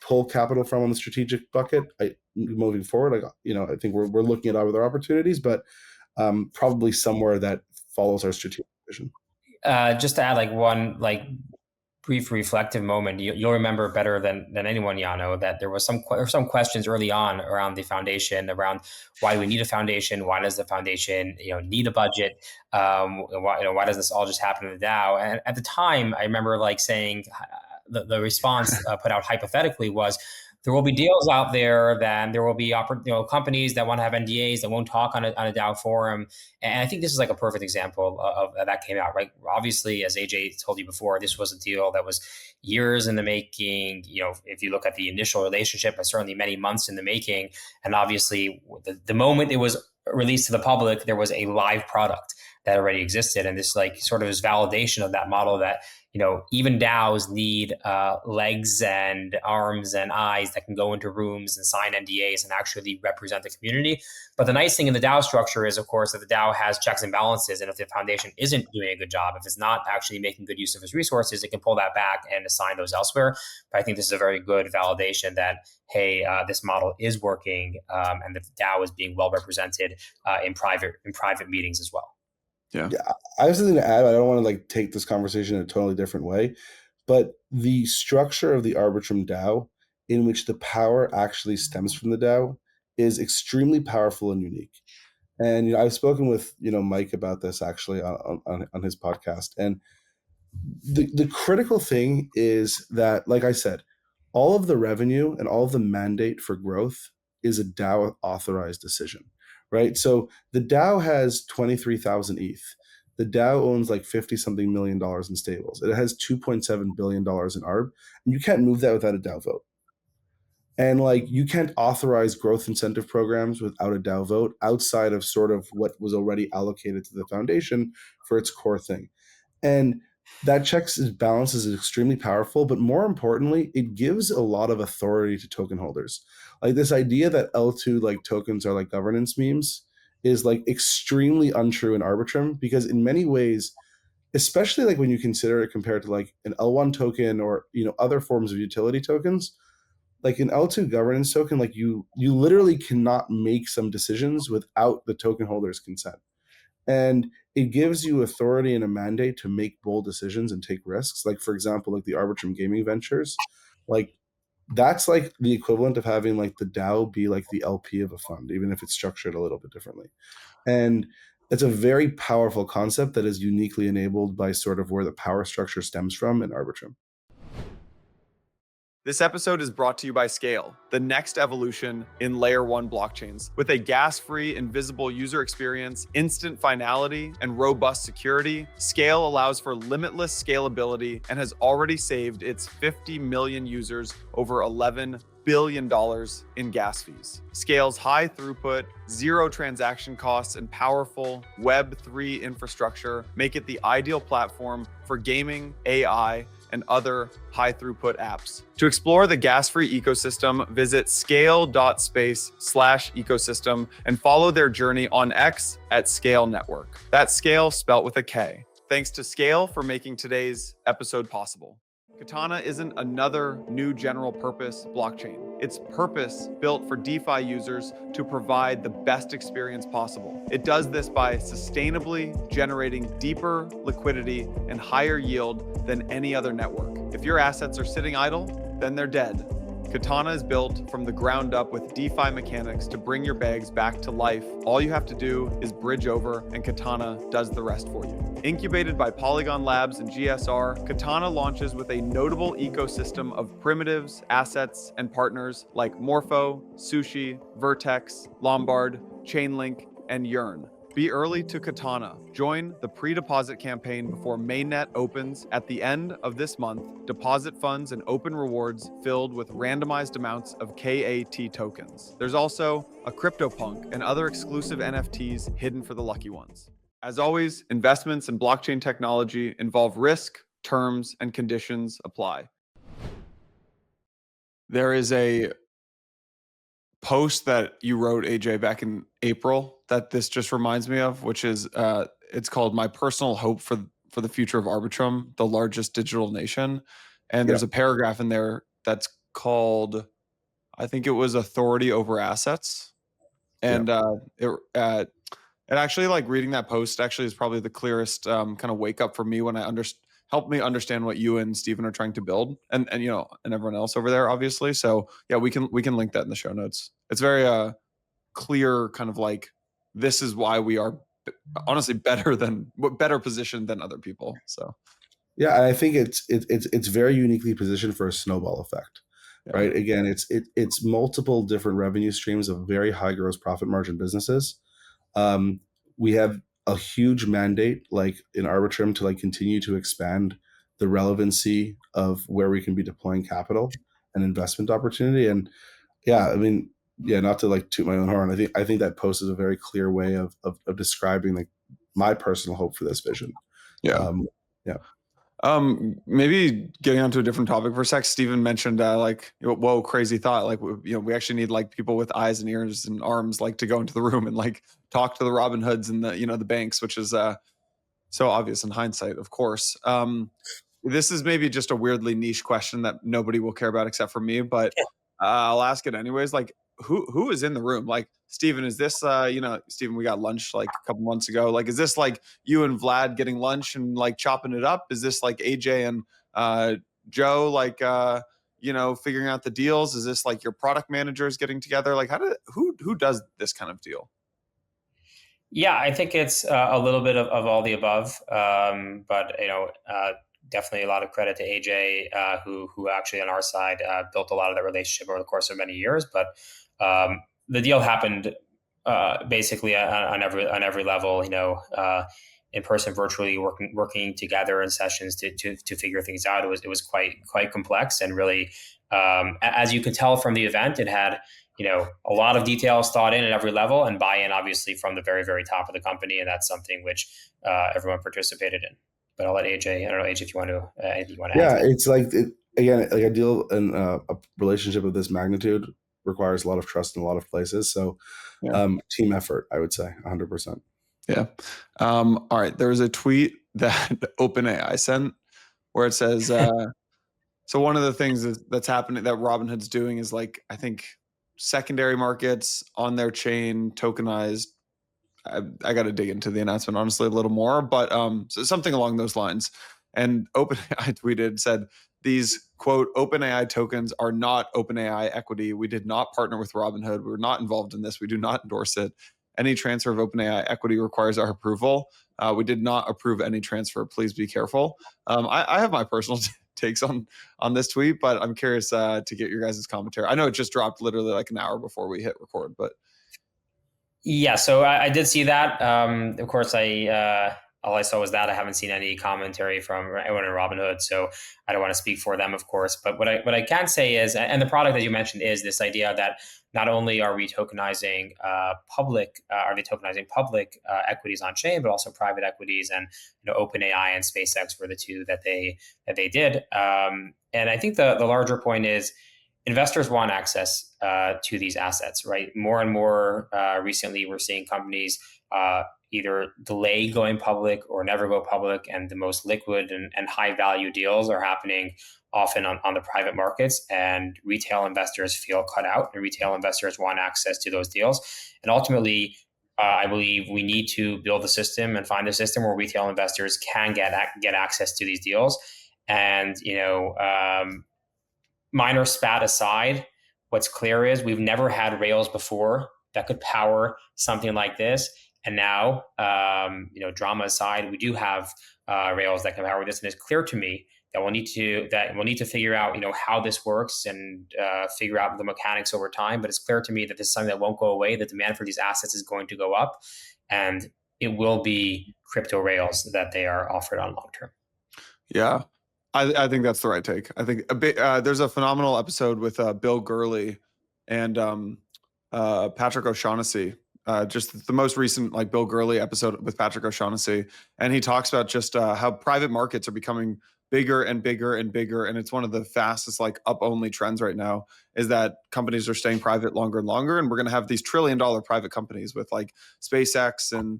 pull capital from on the strategic bucket? Moving forward, I think we're looking at other opportunities, but probably somewhere that follows our strategic vision.
Just to add like one brief reflective moment, you'll remember better than anyone, Yano, that there was some questions early on around the foundation, around why do we need a foundation, why does the foundation need a budget, why does this all just happen in the DAO? And at the time, I remember like saying the response put out hypothetically was, there will be deals out there, then there will be companies that want to have NDAs that won't talk on a DAO forum. And I think this is like a perfect example of that came out, right? Obviously, as AJ told you before, this was a deal that was years in the making. If you look at the initial relationship, but certainly many months in the making. And obviously, the moment it was released to the public, there was a live product that already existed. And this like sort of is validation of that model that even DAOs need legs and arms and eyes that can go into rooms and sign NDAs and actually represent the community. But the nice thing in the DAO structure is, of course, that the DAO has checks and balances. And if the foundation isn't doing a good job, if it's not actually making good use of its resources, it can pull that back and assign those elsewhere. But I think this is a very good validation that, hey, this model is working, and the DAO is being well represented in private meetings as well.
Yeah, I have something to add. I don't want to like take this conversation in a totally different way, but the structure of the Arbitrum DAO, in which the power actually stems from the DAO, is extremely powerful and unique. And I've spoken with Mike about this actually on his podcast. And the critical thing is that, like I said, all of the revenue and all of the mandate for growth is a DAO authorized decision. Right. So the DAO has 23,000 ETH. The DAO owns like 50 something $million in stables. It has $2.7 billion in ARB, and you can't move that without a DAO vote. And like, you can't authorize growth incentive programs without a DAO vote outside of sort of what was already allocated to the foundation for its core thing. And that checks and balances is extremely powerful, but more importantly, it gives a lot of authority to token holders. Like this idea that L2 like tokens are like governance memes is like extremely untrue in Arbitrum, because in many ways, especially like when you consider it compared to like an L1 token or other forms of utility tokens, like an L2 governance token, like you literally cannot make some decisions without the token holder's consent. And it gives you authority and a mandate to make bold decisions and take risks. Like, for example, like the Arbitrum Gaming Ventures, like that's like the equivalent of having like the DAO be like the LP of a fund, even if it's structured a little bit differently. And it's a very powerful concept that is uniquely enabled by sort of where the power structure stems from in Arbitrum.
This episode is brought to you by Skale, the next evolution in layer 1 blockchains. With a gas-free, invisible user experience, instant finality, and robust security, Skale allows for limitless scalability and has already saved its 50 million users over $11 billion in gas fees. Scale's high throughput, zero transaction costs, and powerful Web3 infrastructure make it the ideal platform for gaming, AI, and other high-throughput apps. To explore the gas-free ecosystem, visit scale.space/ecosystem and follow their journey on X at Skale Network. That's Scale spelt with a K. Thanks to Skale for making today's episode possible. Katana isn't another new general purpose blockchain. It's purpose built for DeFi users to provide the best experience possible. It does this by sustainably generating deeper liquidity and higher yield than any other network. If your assets are sitting idle, then they're dead. Katana is built from the ground up with DeFi mechanics to bring your bags back to life. All you have to do is bridge over, and Katana does the rest for you. Incubated by Polygon Labs and GSR, Katana launches with a notable ecosystem of primitives, assets, and partners like Morpho, Sushi, Vertex, Lombard, Chainlink, and Yearn. Be early to Katana. Join the pre-deposit campaign before mainnet opens at the end of this month. Deposit funds and open rewards filled with randomized amounts of KAT tokens. There's also a CryptoPunk and other exclusive NFTs hidden for the lucky ones. As always, investments in blockchain technology involve risk, terms, and conditions apply. There is a post that you wrote, AJ, back in April that this just reminds me of, which is it's called "My Personal Hope for the Future of Arbitrum, the Largest Digital Nation," and there's a paragraph in there that's called, I think it was "Authority Over Assets," and it actually, like, reading that post actually is probably the clearest kind of wake up for me when I helped me understand what you and Stephen are trying to build, and you know, and everyone else over there, obviously. So yeah, we can link that in the show notes. It's very clear, kind of like, this is why we are honestly better positioned than other people. So
yeah, and I think it's very uniquely positioned for a snowball effect, right? Again, it's multiple different revenue streams of very high gross profit margin businesses. We have a huge mandate, like in Arbitrum, to like continue to expand the relevancy of where we can be deploying capital and investment opportunity. And yeah, I mean, yeah, not to like toot my own horn, I think that post is a very clear way of describing like my personal hope for this vision.
Yeah.
Yeah.
Maybe getting onto a different topic for a sec. Stephen mentioned like, whoa, crazy thought. Like, you know, we actually need like people with eyes and ears and arms, like, to go into the room and like talk to the Robinhoods and the, you know, the banks, which is so obvious in hindsight, of course. This is maybe just a weirdly niche question that nobody will care about except for me, but I'll ask it anyways. Like, who is in the room? Like, Stephen, is this you know, Stephen, we got lunch like a couple months ago. Like, is this like you and Vlad getting lunch and like chopping it up? Is this like AJ and Joe, like you know, figuring out the deals? Is this like your product managers getting together? Like, who does this kind of deal?
Yeah, I think it's a little bit of all the above, but you know, definitely a lot of credit to AJ, who actually on our side built a lot of that relationship over the course of many years. But the deal happened basically on every level. You know, in person, virtually, working together in sessions to figure things out. It was quite complex, and really, as you could tell from the event, it had, you know, a lot of details thought in at every level, and buy-in obviously from the very, very top of the company. And that's something which everyone participated in. But I'll let AJ, I don't know, AJ, if you want to, anything you want to add.
Yeah, it's like, again, like a deal and a relationship of this magnitude requires a lot of trust in a lot of places. So team effort, I would say 100%.
Yeah. All right. There was a tweet that OpenAI sent where it says, so one of the things that's happening that Robinhood's doing is, like, I think secondary markets on their chain tokenized. I got to dig into the announcement honestly a little more, but so something along those lines. And OpenAI tweeted, said, these, quote, OpenAI tokens are not OpenAI equity. We did not partner with Robinhood. We were not involved in this. We do not endorse it. Any transfer of OpenAI equity requires our approval. We did not approve any transfer. Please be careful. I have my personal takes on this tweet, but I'm curious to get your guys' commentary. I know it just dropped literally like an hour before we hit record, but
yeah, so I did see that. Of course, all I saw was that. I haven't seen any commentary from anyone in Robinhood, so I don't want to speak for them, of course. But what I can say is, and the product that you mentioned is this idea that not only are we tokenizing public equities on chain, but also private equities, and you know, OpenAI and SpaceX were the two that they did. And I think the larger point is, investors want access to these assets, right? More and more recently, we're seeing companies either delay going public or never go public, and the most liquid and high value deals are happening often on the private markets, and retail investors feel cut out, and retail investors want access to those deals. And ultimately, I believe we need to build a system and find a system where retail investors can get access to these deals. And, you know, minor spat aside, what's clear is we've never had Rails before that could power something like this. And now, drama aside, we do have Rails that can power this. And it's clear to me that we'll need to figure out, how this works and figure out the mechanics over time. But it's clear to me that this is something that won't go away. The demand for these assets is going to go up, and it will be crypto Rails that they are offered on long term.
Yeah, I think that's the right take. I think there's a phenomenal episode with Bill Gurley and Patrick O'Shaughnessy. Just the most recent Bill Gurley episode with Patrick O'Shaughnessy, and he talks about just how private markets are becoming bigger and bigger and bigger, and it's one of the fastest up only trends right now is that companies are staying private longer and longer, and we're going to have these $1 trillion private companies with SpaceX and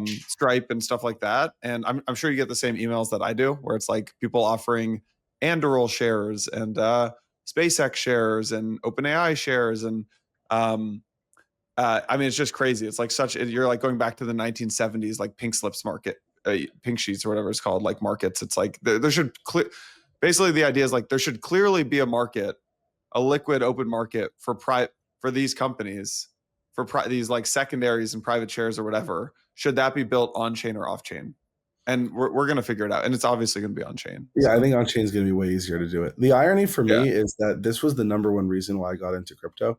Stripe and stuff like that. And I'm sure you get the same emails that I do, where it's people offering Anduril shares and SpaceX shares and OpenAI shares. And it's just crazy. It's you're going back to the 1970s, pink slips market, pink sheets or whatever it's called, markets. It's there should basically the idea is there should clearly be a market, a liquid open market for these companies, for these secondaries and private shares or whatever. Should that be built on chain or off chain? And we're going to figure it out. And it's obviously going to be on chain.
Yeah, so I think on chain is going to be way easier to do it. The irony for me is that this was the number one reason why I got into crypto.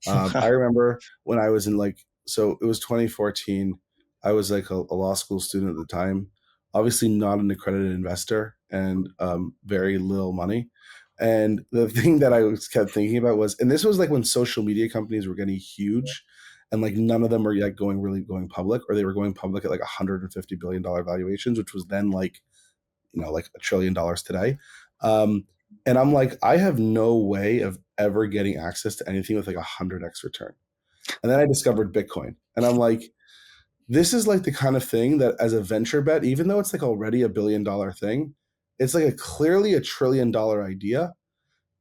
I remember when I was in so it was 2014. I was a law school student at the time, obviously not an accredited investor and very little money. And the thing that I kept thinking about was, and this was when social media companies were getting huge, and none of them were yet going public, or they were going public at $150 billion valuations, which was then $1 trillion today. And I'm I have no way of ever getting access to anything with 100x return. And then I discovered Bitcoin, and I'm this is the kind of thing that as a venture bet, even though it's already $1 billion thing, it's clearly $1 trillion idea.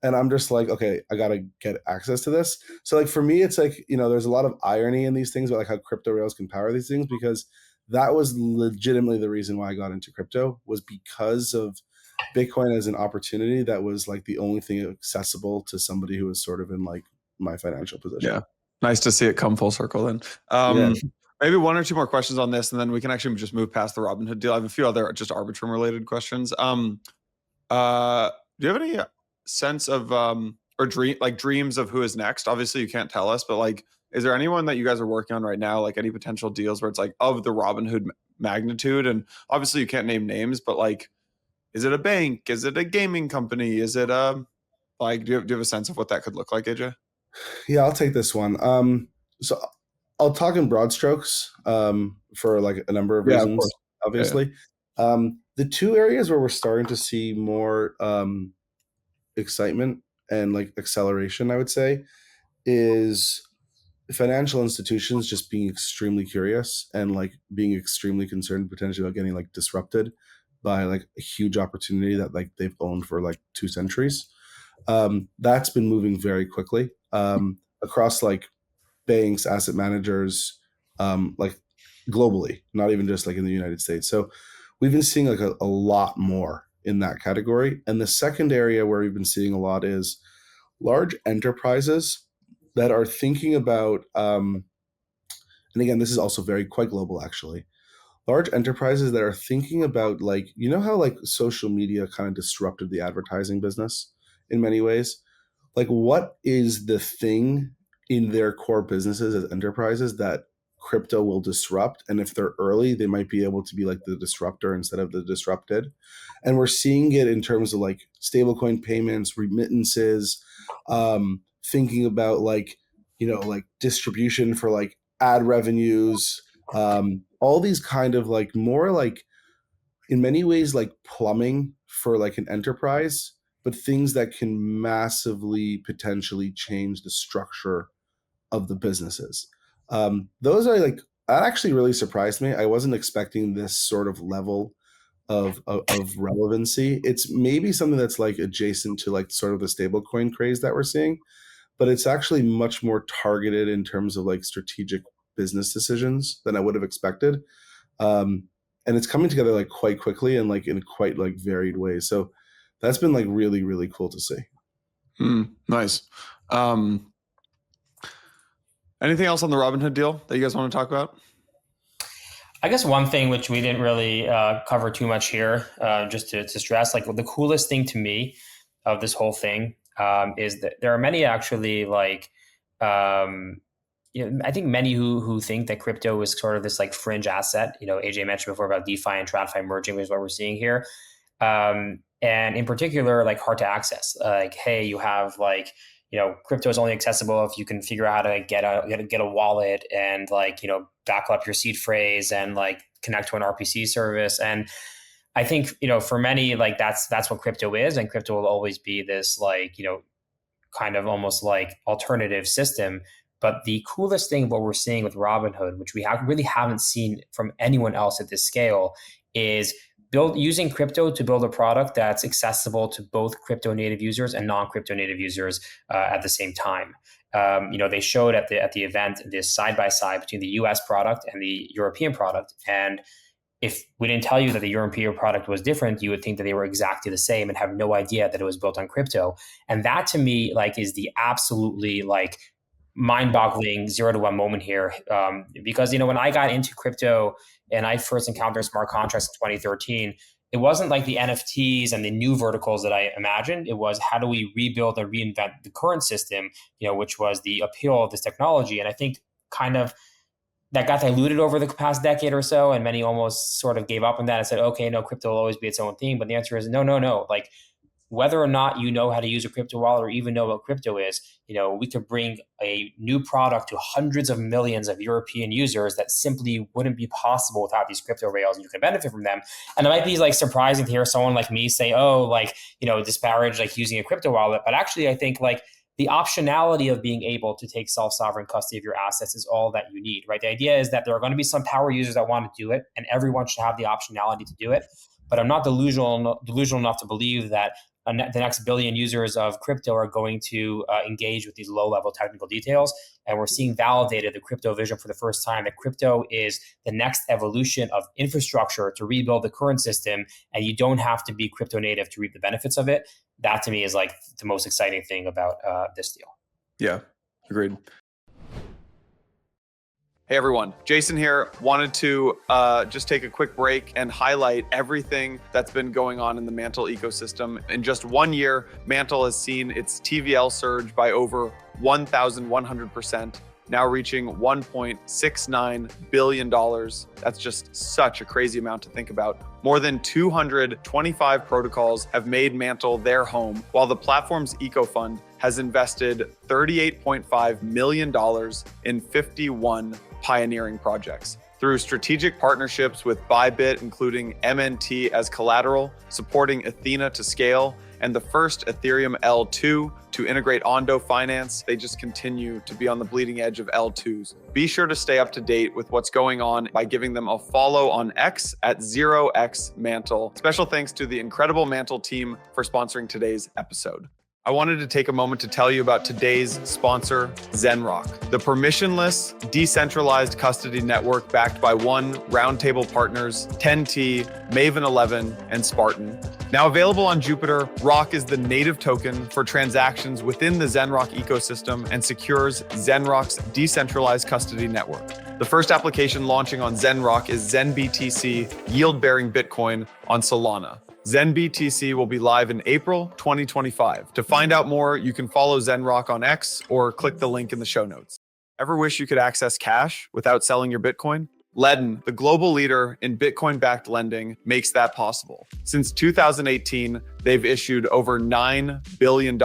And I'm just okay, I got to get access to this. So for me, it's there's a lot of irony in these things about how crypto Rails can power these things, because that was legitimately the reason why I got into crypto, was because of Bitcoin as an opportunity that was the only thing accessible to somebody who was sort of in my financial position.
Yeah. Nice to see it come full circle then. Maybe one or two more questions on this, and then we can actually just move past the Robinhood deal. I have a few other just Arbitrum related questions. Do you have any sense of or dreams of who is next? Obviously you can't tell us, but is there anyone that you guys are working on right now, any potential deals where it's of the Robinhood magnitude? And obviously you can't name names, but is it a bank? Is it a gaming company? Is it do you have a sense of what that could look like, AJ?
Yeah, I'll take this one. So I'll talk in broad strokes for a number of reasons, obviously. The two areas where we're starting to see more excitement and acceleration, I would say, is financial institutions just being extremely curious and being extremely concerned potentially about getting disrupted by a huge opportunity that they've owned for 2 centuries. That's been moving very quickly across banks, asset managers, globally, not even just in the United States. So we've been seeing a lot more in that category. And the second area where we've been seeing a lot is large enterprises that are thinking about, and again, this is also quite global actually, large enterprises that are thinking about how social media kind of disrupted the advertising business in many ways. What is the thing in their core businesses as enterprises that crypto will disrupt? And if they're early, they might be able to be the disruptor instead of the disrupted. And we're seeing it in terms of stablecoin payments, remittances, thinking about distribution for ad revenues, all these kind of more in many ways plumbing for an enterprise, but things that can massively potentially change the structure of the businesses. Those are that actually really surprised me. I wasn't expecting this sort of level of relevancy. It's maybe something that's adjacent to sort of the stablecoin craze that we're seeing, but it's actually much more targeted in terms of strategic business decisions than I would have expected. And it's coming together quite quickly and in quite varied ways. So that's been really, really cool to see.
Nice. Anything else on the Robinhood deal that you guys want to talk about?
I guess one thing which we didn't really cover too much here, just to stress, like the coolest thing to me of this whole thing is that there are many actually I think many who think that crypto is sort of this like fringe asset. AJ mentioned before about DeFi and TradFi merging, which is what we're seeing here. And in particular, like hard to access. Like, hey, you have crypto is only accessible if you can figure out how to get a wallet and back up your seed phrase and connect to an RPC service. And I think for many that's what crypto is, and crypto will always be this kind of almost like alternative system. But the coolest thing, what we're seeing with Robinhood, which we really haven't seen from anyone else at this scale, is using crypto to build a product that's accessible to both crypto native users and non-crypto native users at the same time. They showed at the event this side by side between the US product and the European product. And if we didn't tell you that the European product was different, you would think that they were exactly the same and have no idea that it was built on crypto. And that to me is the absolutely mind-boggling 0 to 1 moment here, because when I got into crypto and I first encountered smart contracts in 2013, it wasn't like the NFTs and the new verticals that I imagined. It was, how do we rebuild and reinvent the current system, which was the appeal of this technology. And I think kind of that got diluted over the past decade or so, and many almost sort of gave up on that and said, okay, no, crypto will always be its own thing. But the answer is no. Whether or not you know how to use a crypto wallet or even know what crypto is, we could bring a new product to hundreds of millions of European users that simply wouldn't be possible without these crypto rails, and you can benefit from them. And it might be surprising to hear someone like me say, disparage using a crypto wallet. But actually, I think the optionality of being able to take self-sovereign custody of your assets is all that you need, right? The idea is that there are going to be some power users that want to do it, and everyone should have the optionality to do it. But I'm not delusional enough to believe that the next billion users of crypto are going to engage with these low-level technical details. And we're seeing validated the crypto vision for the first time, that crypto is the next evolution of infrastructure to rebuild the current system, and you don't have to be crypto native to reap the benefits of it. That to me is the most exciting thing about this deal.
Yeah, agreed. Hey everyone, Jason here. Wanted to just take a quick break and highlight everything that's been going on in the Mantle ecosystem. In just 1 year, Mantle has seen its TVL surge by over 1,100%, now reaching $1.69 billion. That's just such a crazy amount to think about. More than 225 protocols have made Mantle their home, while the platform's eco fund has invested $38.5 million in 51 pioneering projects. Through strategic partnerships with Bybit, including MNT as collateral, supporting Athena to scale, and the first Ethereum L2 to integrate Ondo Finance, they just continue to be on the bleeding edge of L2s. Be sure to stay up to date with what's going on by giving them a follow on X at 0xmantle. Special thanks to the incredible Mantle team for sponsoring today's episode. I wanted to take a moment to tell you about today's sponsor, Zenrock, the permissionless, decentralized custody network backed by Roundtable Partners, 10T, Maven 11, and Spartan. Now available on Jupiter, Rock is the native token for transactions within the Zenrock ecosystem and secures Zenrock's decentralized custody network. The first application launching on Zenrock is ZenBTC, yield-bearing Bitcoin on Solana. ZenBTC will be live in April 2025. To find out more, you can follow Zenrock on X or click the link in the show notes. Ever wish you could access cash without selling your Bitcoin? LEDN, the global leader in Bitcoin-backed lending, makes that possible. Since 2018, they've issued over $9 billion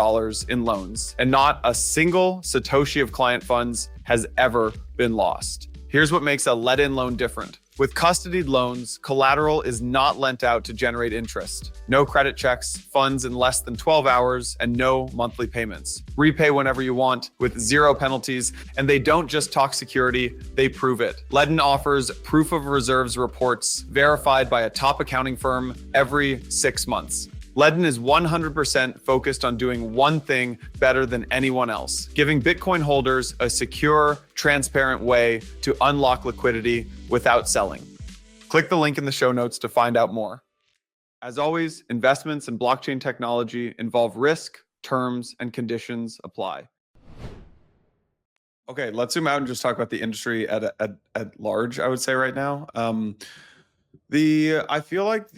in loans, and not a single Satoshi of client funds has ever been lost. Here's what makes a LEDN loan different. With custodied loans, collateral is not lent out to generate interest. No credit checks, funds in less than 12 hours, and no monthly payments. Repay whenever you want with zero penalties, and they don't just talk security, they prove it. LEDN offers proof of reserves reports verified by a top accounting firm every 6 months. LEDN is 100% focused on doing one thing better than anyone else, giving Bitcoin holders a secure, transparent way to unlock liquidity without selling. Click the link in the show notes to find out more. As always, investments in blockchain technology involve risk, terms and conditions apply. Okay, let's zoom out and just talk about the industry at large, I would say right now. I feel like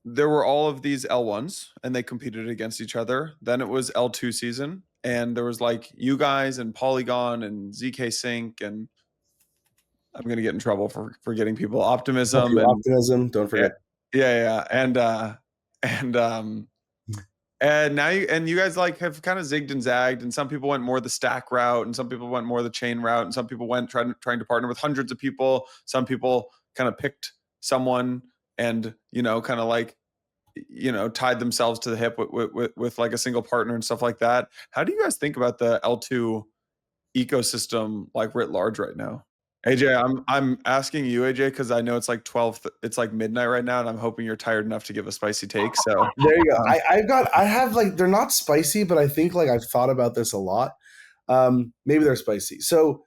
there were all of these L1s and they competed against each other. Then it was L2 season and there was like you guys and Polygon and ZK Sync and I'm going to get in trouble for forgetting people. Optimism and
Optimism, don't forget.
Yeah. And now you guys like have kind of zigged and zagged, and some people went more the stack route, and some people went more the chain route, and some people went trying to partner with hundreds of people. Some people kind of picked someone and kind of like tied themselves to the hip with like a single partner and stuff like that. How do you guys think about the L2 ecosystem like writ large right now? AJ, I'm asking you, AJ, because I know it's like it's like midnight right now, and I'm hoping you're tired enough to give a spicy take. So
there you go. I have like, they're not spicy, but I think like I've thought about this a lot. Maybe they're spicy. So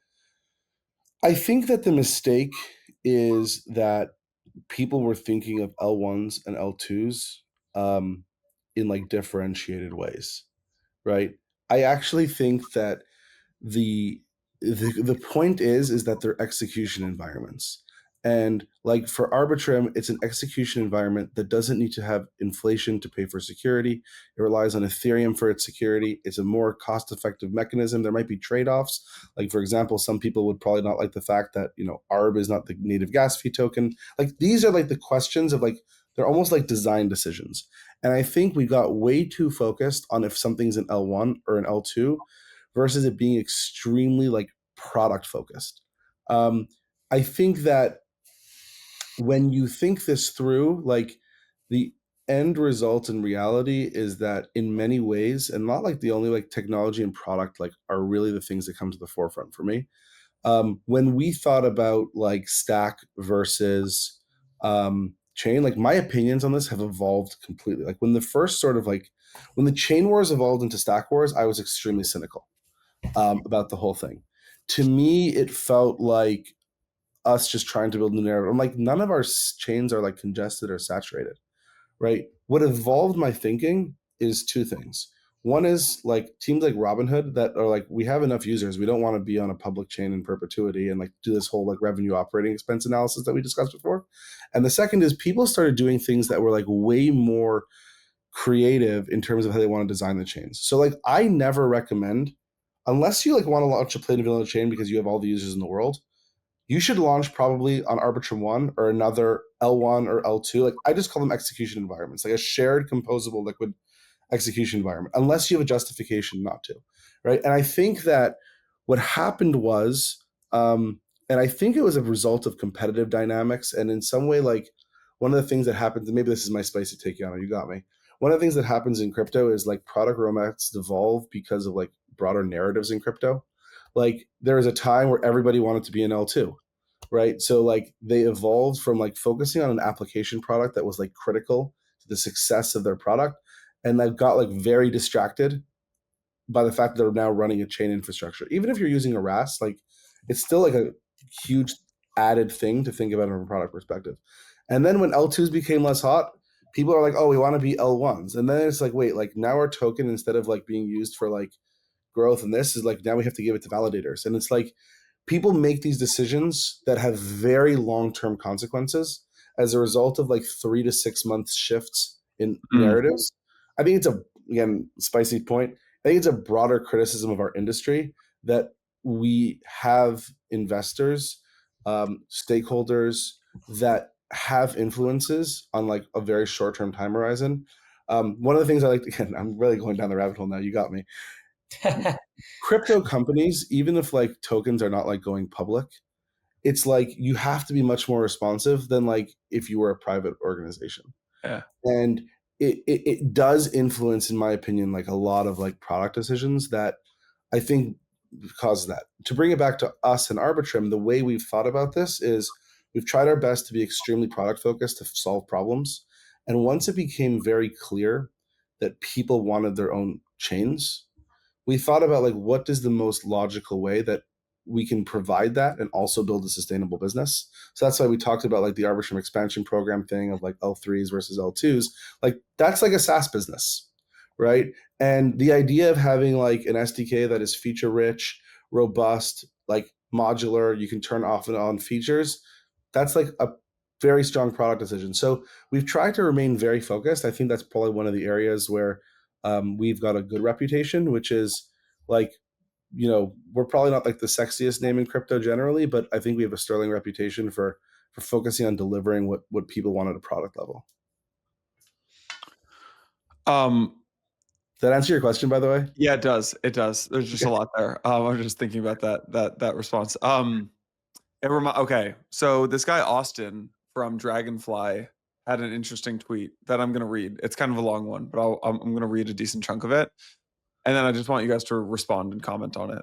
I think that the mistake is that people were thinking of L1s and L2s in like differentiated ways, right? I actually think that the point is that they're execution environments. And like for Arbitrum, it's an execution environment that doesn't need to have inflation to pay for security. It relies on Ethereum for its security. It's a more cost-effective mechanism. There might be trade-offs. Like for example, some people would probably not like the fact that, ARB is not the native gas fee token. Like these are like the questions of like, they're almost like design decisions. And I think we got way too focused on if something's an L1 or an L2 versus it being extremely like product focused. I think that when you think this through, like the end result in reality is that in many ways, and not like the only like technology and product like are really the things that come to the forefront for me. When we thought about like stack versus chain, like my opinions on this have evolved completely. Like when the first sort of like when the chain wars evolved into stack wars, I was extremely cynical about the whole thing. To me, it felt like us just trying to build a new narrative. I'm like, none of our chains are like congested or saturated, right? What evolved my thinking is two things. One is like teams like Robinhood that are like, we have enough users. We don't want to be on a public chain in perpetuity and like do this whole like revenue operating expense analysis that we discussed before. And the second is people started doing things that were like way more creative in terms of how they want to design the chains. So like I never recommend, unless you like want to launch a plain vanilla chain because you have all the users in the world, you should launch probably on Arbitrum 1 or another L1 or L2. Like I just call them execution environments, like a shared composable liquid execution environment, unless you have a justification not to, right? And I think that what happened was, and I think it was a result of competitive dynamics, and in some way, like one of the things that happens, and maybe this is my spicy take, Yano, you got me. One of the things that happens in crypto is like product roadmaps evolve because of like broader narratives in crypto. Like there was a time where everybody wanted to be an L2, right? So like they evolved from like focusing on an application product that was like critical to the success of their product, and that got like very distracted by the fact that they're now running a chain infrastructure. Even if you're using a RAS, like it's still like a huge added thing to think about from a product perspective. And then when L2s became less hot, people are like, oh, we want to be L1s. And then it's like, wait, like now our token, instead of like being used for like growth, and this is like, now we have to give it to validators. And it's like, people make these decisions that have very long-term consequences as a result of like 3 to 6 months shifts in narratives. I think it's again, spicy point. I think it's a broader criticism of our industry that we have investors, stakeholders that have influences on like a very short-term time horizon. One of the things I like, again, I'm really going down the rabbit hole now. You got me. Crypto companies, even if like tokens are not like going public, it's like you have to be much more responsive than like if you were a private organization.
Yeah.
And it does influence, in my opinion, like a lot of like product decisions that I think cause that. To bring it back to us and Arbitrum, the way we've thought about this is we've tried our best to be extremely product focused to solve problems. And once it became very clear that people wanted their own chains, we thought about like what is the most logical way that we can provide that and also build a sustainable business. So that's why we talked about like the Arbitrum expansion program thing of like L3s versus L2s. Like that's like a SaaS business, right? And the idea of having like an SDK that is feature rich, robust, like modular, you can turn off and on features, that's like a very strong product decision. So we've tried to remain very focused. I think that's probably one of the areas where we've got a good reputation, which is like, we're probably not like the sexiest name in crypto generally, but I think we have a sterling reputation for focusing on delivering what people want at a product level.
Um,
Does that answer your question, by the way?
yeah, it does. It does. There's just a lot there. I'm just thinking about that response. Okay, so this guy Austin from Dragonfly had an interesting tweet that I'm going to read. It's kind of a long one, but I'm going to read a decent chunk of it, and then I just want you guys to respond and comment on it.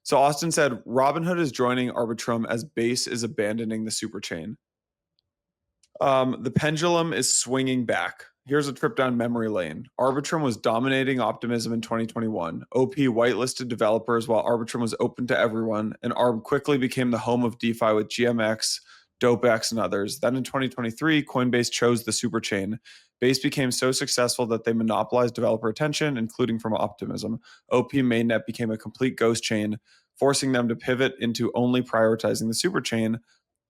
So Austin said, Robinhood is joining Arbitrum as Base is abandoning the superchain. The pendulum is swinging back. Here's a trip down memory lane. Arbitrum was dominating optimism in 2021. OP whitelisted developers while Arbitrum was open to everyone, and ARB quickly became the home of DeFi with GMX, DopeX, and others. Then in 2023, Coinbase chose the superchain. Base became so successful that they monopolized developer attention, including from optimism. OP mainnet became a complete ghost chain, forcing them to pivot into only prioritizing the superchain,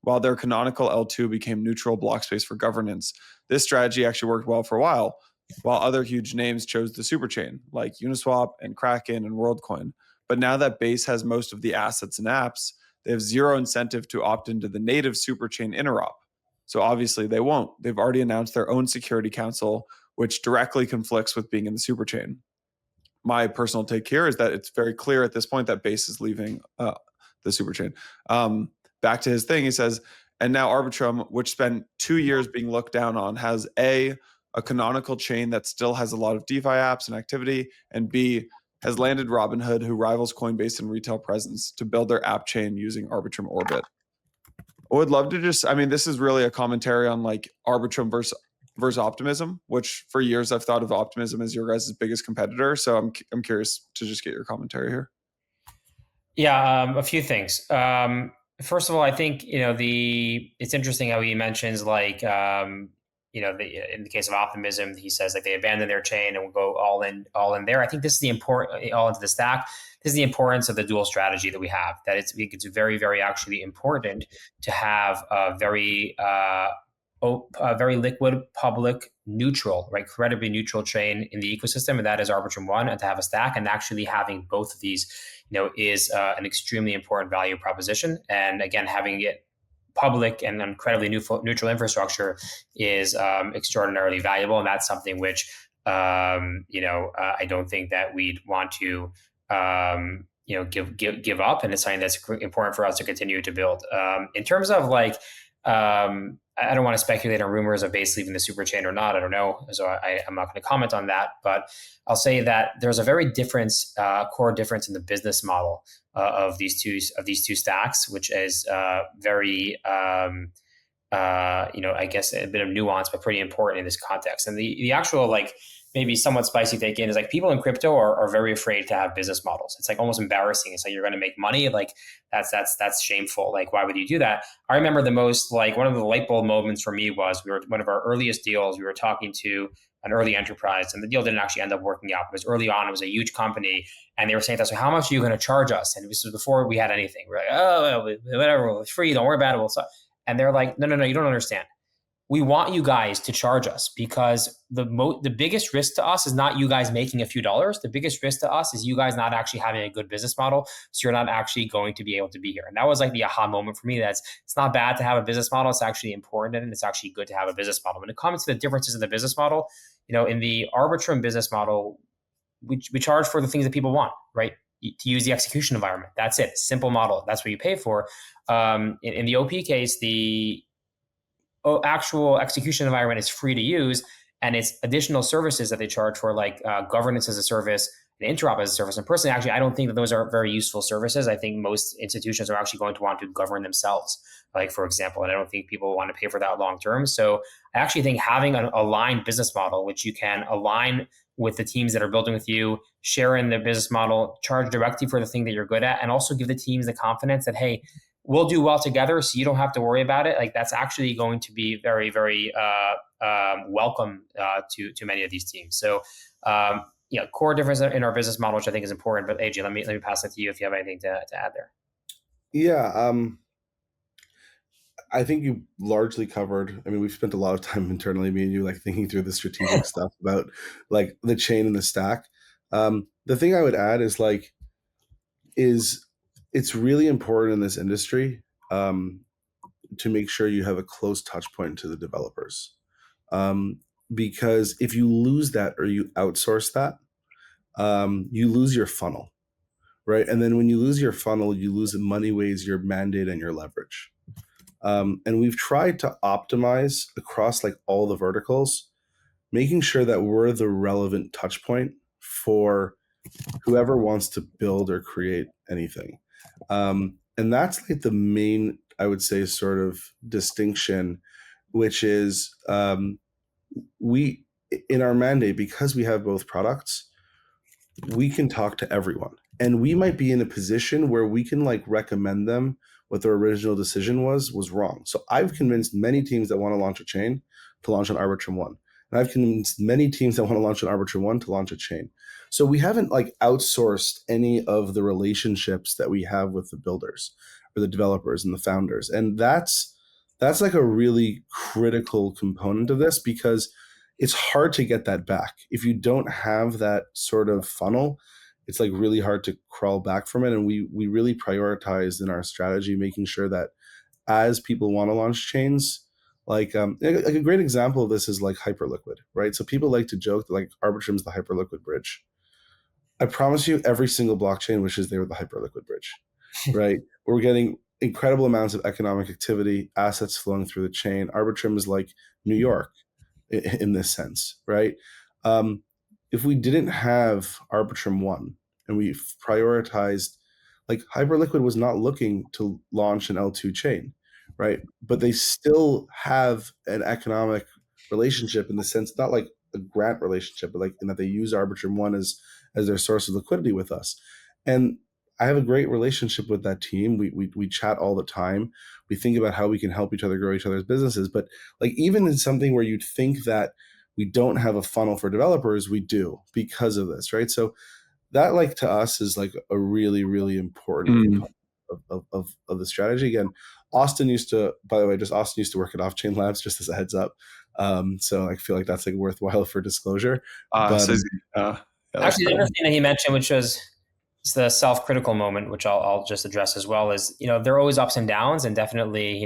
while their canonical L2 became neutral block space for governance. This strategy actually worked well for a while other huge names chose the superchain, like Uniswap and Kraken and WorldCoin. But now that Base has most of the assets and apps, they have zero incentive to opt into the native superchain interop. So obviously they won't. They've already announced their own security council, which directly conflicts with being in the superchain. My personal take here is that it's very clear at this point that Base is leaving the superchain. Back to his thing, he says, and now Arbitrum, which spent 2 years being looked down on, has a canonical chain that still has a lot of DeFi apps and activity, and B, has landed Robinhood, who rivals Coinbase in retail presence, to build their app chain using Arbitrum Orbit. I would love to this is really a commentary on like Arbitrum versus Optimism, which for years I've thought of Optimism as your guys' biggest competitor. So I'm curious to just get your commentary here.
Yeah, a few things. First of all, I think it's interesting how he mentions like in the case of Optimism, he says like they abandon their chain and will go all in there. I think this is the important all into the stack. This is the importance of the dual strategy that we have. That it's very, very actually important to have a very liquid, public, neutral, right, credibly neutral chain in the ecosystem, and that is Arbitrum One, and to have a stack, and actually having both of these, is an extremely important value proposition. And again, having it public and incredibly neutral infrastructure is extraordinarily valuable, and that's something which I don't think that we'd want to give up, and it's something that's important for us to continue to build. In terms of like I don't want to speculate on rumors of Base leaving the superchain or not. I don't know, so I'm not going to comment on that. But I'll say that there's a very core difference in the business model of these two stacks, which is very I guess a bit of nuance, but pretty important in this context. And the actual like maybe somewhat spicy take in is like people in crypto are very afraid to have business models. It's like almost embarrassing. It's like you're going to make money. Like that's shameful. Like, why would you do that? I remember the most, like one of the light bulb moments for me was one of our earliest deals. We were talking to an early enterprise, and the deal didn't actually end up working out because early on it was a huge company, and they were saying to us, so how much are you going to charge us? And this was before we had anything. We're like, oh, whatever, it's free. Don't worry about it. And they're like, no, you don't understand. We want you guys to charge us because the biggest risk to us is not you guys making a few dollars. The biggest risk to us is you guys not actually having a good business model. So you're not actually going to be able to be here. And that was like the aha moment for me. It's not bad to have a business model. It's actually important, and it's actually good to have a business model. When it comes to the differences in the business model, in the Arbitrum business model, we charge for the things that people want, right? To use the execution environment. That's it. Simple model. That's what you pay for. In the OP case, the actual execution environment is free to use, and it's additional services that they charge for, like governance as a service and interop as a service. And personally, actually, I don't think that those are very useful services. I think most institutions are actually going to want to govern themselves, like for example, and I don't think people want to pay for that long term. So I actually think having an aligned business model, which you can align with the teams that are building with you, share in the business model, charge directly for the thing that you're good at, and also give the teams the confidence that, hey, we'll do well together, so you don't have to worry about it. Like, that's actually going to be very, very welcome to many of these teams. So, core difference in our business model, which I think is important. But AJ, let me pass it to you if you have anything to add there.
Yeah, I think you largely covered. I mean, we've spent a lot of time internally, me and you, like thinking through the strategic stuff about like the chain and the stack. The thing I would add is it's really important in this industry to make sure you have a close touch point to the developers. Because if you lose that or you outsource that, you lose your funnel, right? And then when you lose your funnel, you lose in money ways your mandate and your leverage. And we've tried to optimize across like all the verticals, making sure that we're the relevant touch point for whoever wants to build or create anything. And that's like the main, I would say, sort of distinction, which is we, in our mandate, because we have both products, we can talk to everyone. And we might be in a position where we can like recommend them what their original decision was wrong. So I've convinced many teams that want to launch a chain to launch on Arbitrum 1. And I've convinced many teams that want to launch on Arbitrum 1 to launch a chain. So we haven't like outsourced any of the relationships that we have with the builders or the developers and the founders. And that's like a really critical component of this, because it's hard to get that back. If you don't have that sort of funnel, it's like really hard to crawl back from it. And we really prioritized in our strategy, making sure that as people want to launch chains, like a great example of this is like Hyperliquid, right? So people like to joke that like Arbitrum is the Hyperliquid bridge. I promise you, every single blockchain wishes they were the Hyperliquid bridge, right? We're getting incredible amounts of economic activity, assets flowing through the chain. Arbitrum is like New York in this sense, right? If we didn't have Arbitrum 1 and we prioritized, like Hyperliquid was not looking to launch an L2 chain, right? But they still have an economic relationship in the sense, not like a grant relationship, but like in that they use Arbitrum 1 as their source of liquidity with us. And I have a great relationship with that team. We chat all the time. We think about how we can help each other grow each other's businesses. But like even in something where you'd think that we don't have a funnel for developers, we do because of this, right? So that like to us is like a really, really important component of the strategy. Again, Austin used to, by the way, Austin used to work at OffChain Labs, just as a heads up. So I feel like that's like worthwhile for disclosure.
Actually, the other thing that he mentioned, which was the self-critical moment, which I'll just address as well, is, there are always ups and downs, and definitely,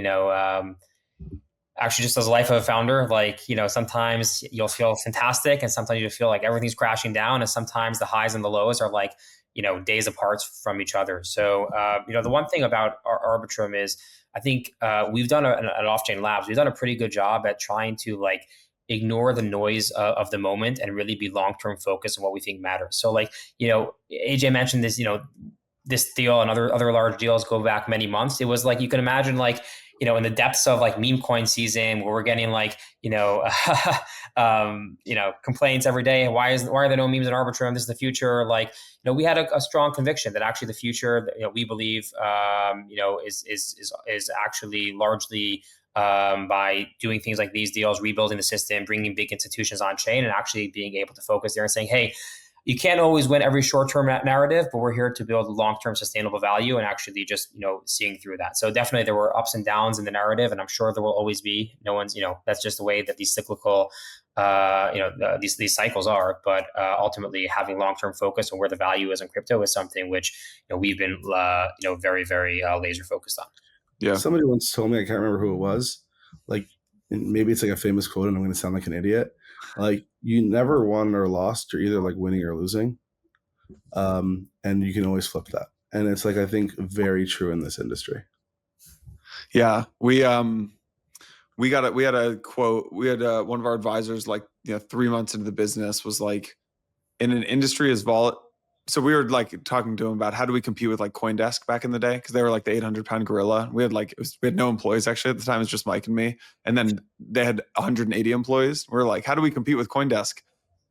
actually just as a life of a founder, like, sometimes you'll feel fantastic and sometimes you feel like everything's crashing down. And sometimes the highs and the lows are like, days apart from each other. So, the one thing about our Arbitrum is I think we've done at OffChain Labs, we've done a pretty good job at trying to like ignore the noise of the moment and really be long-term focused on what we think matters. So like, AJ mentioned this, this deal and other large deals go back many months. It was like, you can imagine like, in the depths of like meme coin season where we're getting like, complaints every day. Why are there no memes in Arbitrum? This is the future. Like, we had a strong conviction that actually the future, we believe, is actually largely by doing things like these deals, rebuilding the system, bringing big institutions on chain, and actually being able to focus there and saying, hey, you can't always win every short-term narrative, but we're here to build long-term sustainable value and actually just, seeing through that. So definitely there were ups and downs in the narrative, and I'm sure there will always be. No one's, that's just the way that these cyclical, these cycles are. But ultimately having long-term focus on where the value is in crypto is something which, we've been, very, very laser focused on.
Yeah. Somebody once told me, I can't remember who it was, like, maybe it's like a famous quote and I'm going to sound like an idiot. Like, you never won or lost. You're either like winning or losing. And you can always flip that. And it's like, I think very true in this industry.
Yeah. We had a quote. We had one of our advisors, like, 3 months into the business, was like, in an industry as volatile. So we were like talking to him about how do we compete with like CoinDesk back in the day, because they were like the 800-pound gorilla. We had no employees actually at the time. It was just Mike and me, and then they had 180 employees. We're like, how do we compete with CoinDesk?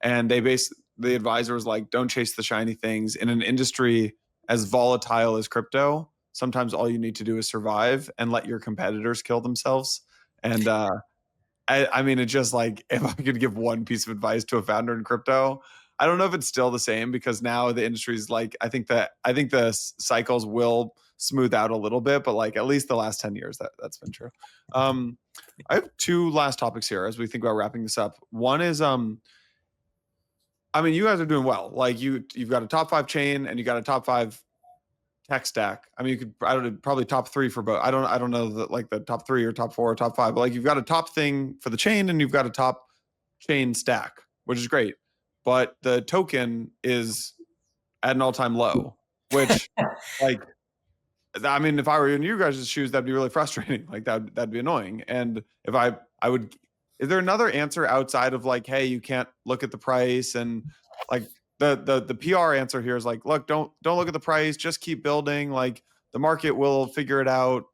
And the advisor was like, don't chase the shiny things in an industry as volatile as crypto. sometimes all you need to do is survive and let your competitors kill themselves. And I mean, it's just like, if I could give one piece of advice to a founder in crypto, I don't know if it's still the same, because now the industry's like, I think the cycles will smooth out a little bit, but like at least the last 10 years, that's been true. I have two last topics here as we think about wrapping this up. One is, I mean, you guys are doing well. Like you've got a top 5 chain and you got a top 5 tech stack. I mean, you could, I don't know, probably top 3 for both. I don't know that like the top 3 or top 4 or top 5, but like you've got a top thing for the chain and you've got a top chain stack, which is great. But the token is at an all-time low, which like, I mean, if I were in you guys' shoes, that'd be really frustrating. Like that'd be annoying. And if I would, is there another answer outside of like, hey, you can't look at the price, and like the PR answer here is like, look, don't look at the price, just keep building. Like the market will figure it out.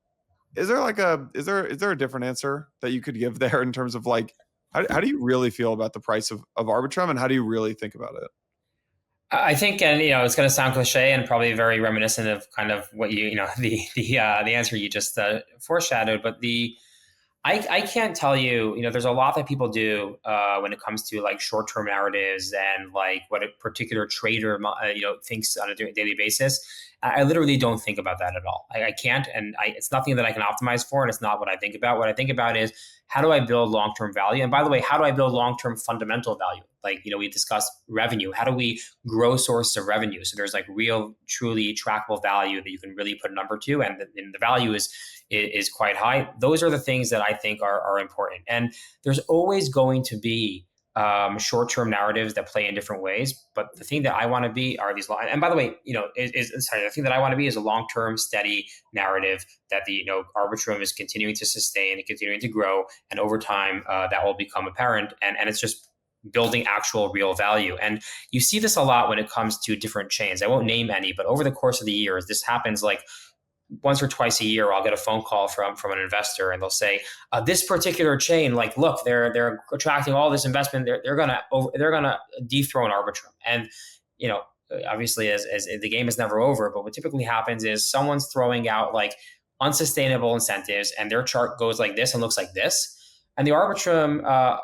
Is there like is there a different answer that you could give there in terms of like, how do you really feel about the price of Arbitrum, and how do you really think about it?
I think, and it's going to sound cliche and probably very reminiscent of kind of what the answer you just foreshadowed. But I can't tell you, there's a lot that people do when it comes to like short-term narratives and like what a particular trader, thinks on a daily basis. I literally don't think about that at all. I can't, and it's nothing that I can optimize for, and it's not what I think about. What I think about is, how do I build long-term value? And by the way, how do I build long-term fundamental value? Like, we discussed revenue. How do we grow sources of revenue? So there's like real, truly trackable value that you can really put a number to, and the value is quite high. Those are the things that I think are important. And there's always going to be short-term narratives that play in different ways. But the thing that I want to be are these long, and by the way, the thing that I want to be is a long-term steady narrative that the Arbitrum is continuing to sustain and continuing to grow. And over time, that will become apparent. And it's just building actual real value. And you see this a lot when it comes to different chains. I won't name any, but over the course of the years, this happens like once or twice a year. I'll get a phone call from an investor, and they'll say, this particular chain, like, look, they're attracting all this investment. They're gonna dethrone Arbitrum. And obviously, as the game is never over, but what typically happens is someone's throwing out like unsustainable incentives, and their chart goes like this and looks like this. And the Arbitrum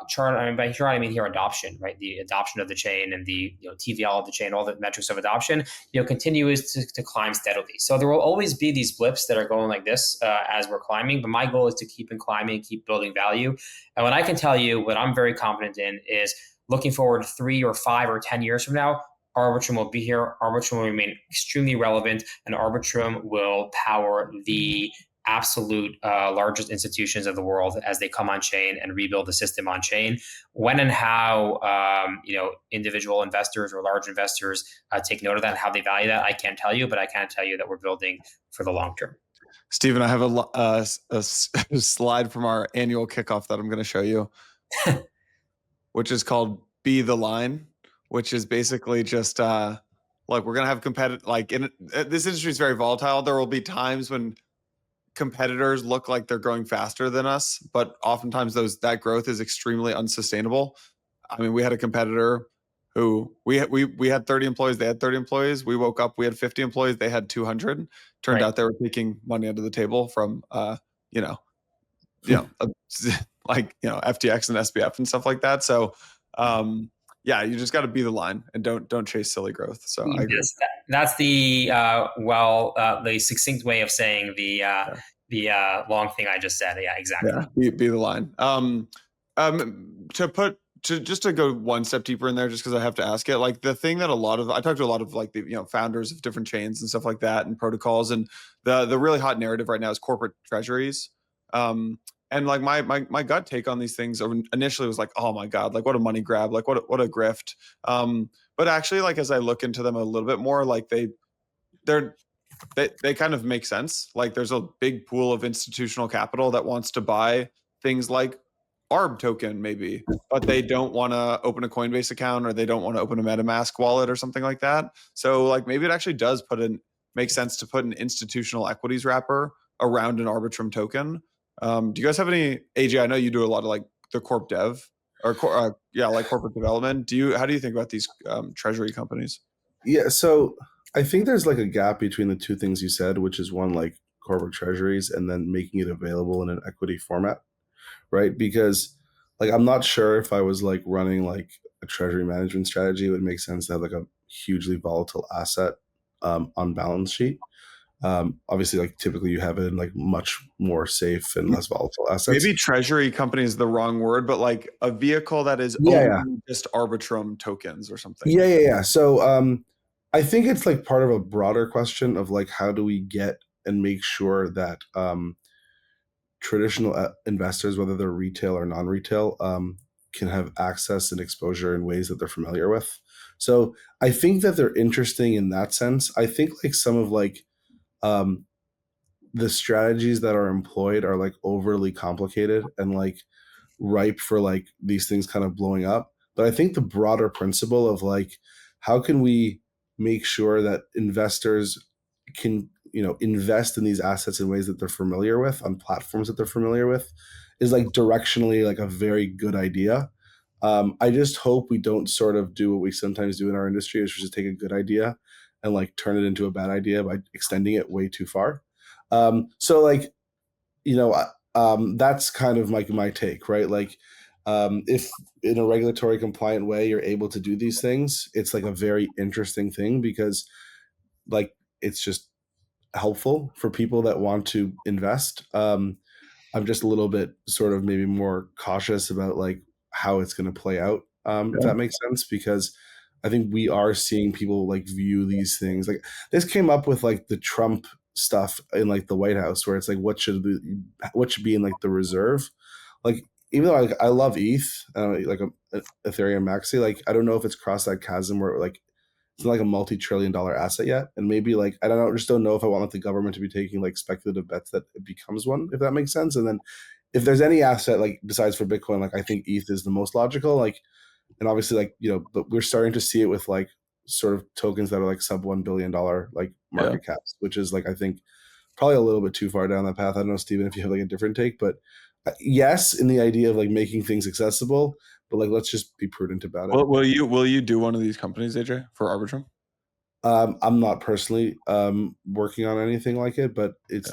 chart, I mean, by chart, I mean here adoption, right? The adoption of the chain and the TVL of the chain, all the metrics of adoption, continues to climb steadily. So there will always be these blips that are going like this as we're climbing. But my goal is to keep climbing, keep building value. And what I can tell you, what I'm very confident in, is looking forward 3 or 5 or 10 years from now, Arbitrum will be here. Arbitrum will remain extremely relevant, and Arbitrum will power the absolute largest institutions of the world as they come on chain and rebuild the system on chain. When and how individual investors or large investors take note of that and how they value that, I can't tell you, but I can tell you that we're building for the long term.
Stephen, I have a slide from our annual kickoff that I'm going to show you, which is called "Be the Line," which is basically just look, we're going to have competitive. Like this industry is very volatile. There will be times when competitors look like they're growing faster than us, but oftentimes that growth is extremely unsustainable. I mean, we had a competitor who we had 30 employees, they had 30 employees. We woke up, we had 50 employees, they had 200. Turned out they were taking money under the table from like FTX and SBF and stuff like that. So you just got to be the line and don't chase silly growth. So I agree.
That's the the succinct way of saying the long thing I just said. Yeah, exactly.
Yeah, be the line. Just to go one step deeper in there, just because I have to ask it, like the thing that I talked to a lot of like the founders of different chains and stuff like that and protocols, and the really hot narrative right now is corporate treasuries. And like my gut take on these things initially was like, oh my God, like what a money grab, like what a grift. But actually, like as I look into them a little bit more, like they kind of make sense. Like there's a big pool of institutional capital that wants to buy things like ARB token maybe, but they don't want to open a Coinbase account, or they don't want to open a MetaMask wallet or something like that. So like maybe it actually does make sense to put an institutional equities wrapper around an Arbitrum token. Do you guys have any, AJ? I know you do a lot of like the corp dev or like corporate development. How do you think about these treasury companies?
Yeah, so I think there's like a gap between the two things you said, which is one, like corporate treasuries, and then making it available in an equity format, right? Because like I'm not sure if I was like running like a treasury management strategy, it would make sense to have like a hugely volatile asset on balance sheet. Obviously, like typically you have it in like much more safe and less volatile assets.
Maybe treasury company is the wrong word, but like a vehicle that is
Yeah,
only
yeah.
just Arbitrum tokens or something.
Yeah. So I think it's like part of a broader question of like how do we get and make sure that traditional investors, whether they're retail or non-retail, can have access and exposure in ways that they're familiar with. So I think that they're interesting in that sense. I think like some of like um, the strategies that are employed are like overly complicated and like ripe for like these things kind of blowing up. But I think the broader principle of like how can we make sure that investors can invest in these assets in ways that they're familiar with on platforms that they're familiar with is like directionally like a very good idea. I just hope we don't sort of do what we sometimes do in our industry, which is just take a good idea and like turn it into a bad idea by extending it way too far. So like that's kind of like my take, right? Like, if in a regulatory compliant way you're able to do these things, it's like a very interesting thing because, like, it's just helpful for people that want to invest. I'm just a little bit sort of maybe more cautious about like how it's going to play out, if that makes sense, because I think we are seeing people like view these things like this came up with like the Trump stuff in like the White House, where it's like what should be in like the reserve, like even though I love ETH, like a Ethereum Maxi, like I don't know if it's crossed that chasm where like it's not like a multi-trillion-dollar asset yet, and maybe like I don't know, just don't know if I want like the government to be taking like speculative bets that it becomes one, if that makes sense. And then if there's any asset like besides for Bitcoin, like I think ETH is the most logical. Like, and obviously like but we're starting to see it with like sort of tokens that are like sub $1 billion like market caps, which is like I think probably a little bit too far down that path. I don't know, Steven, if you have like a different take, but yes, in the idea of like making things accessible, but like let's just be prudent about it.
Well, will you do one of these companies, AJ, for Arbitrum?
I'm not personally working on anything like it, but it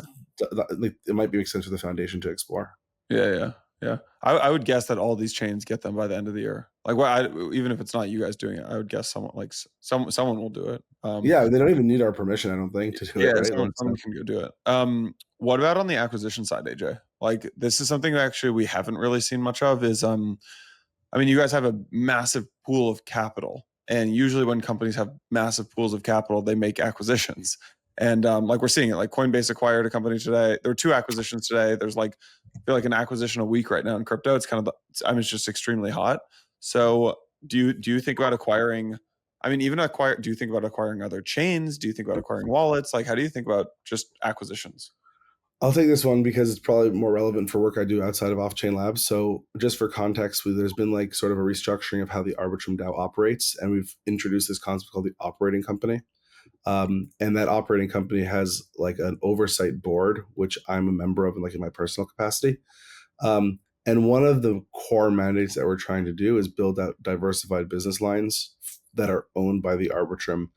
might make sense for the foundation to explore.
Yeah. I would guess that all these chains get them by the end of the year. Like, even if it's not you guys doing it, I would guess someone will do it.
Yeah, they don't even need our permission, I don't think, to do it, right?
Someone can go do it. What about on the acquisition side, AJ? Like, this is something that actually we haven't really seen much of. Is I mean, you guys have a massive pool of capital, and usually when companies have massive pools of capital, they make acquisitions. And like we're seeing it, like Coinbase acquired a company today. There were 2 acquisitions today. There's like I feel like an acquisition a week right now in crypto. It's kind of it's just extremely hot. So do you think about acquiring? I mean, do you think about acquiring other chains? Do you think about acquiring wallets? Like, how do you think about just acquisitions?
I'll take this one because it's probably more relevant for work I do outside of OffChain Labs. So just for context, there's been like sort of a restructuring of how the Arbitrum DAO operates, and we've introduced this concept called the operating company. And that operating company has like an oversight board, which I'm a member of in like in my personal capacity. And one of the core mandates that we're trying to do is build out diversified business lines that are owned by the Arbitrum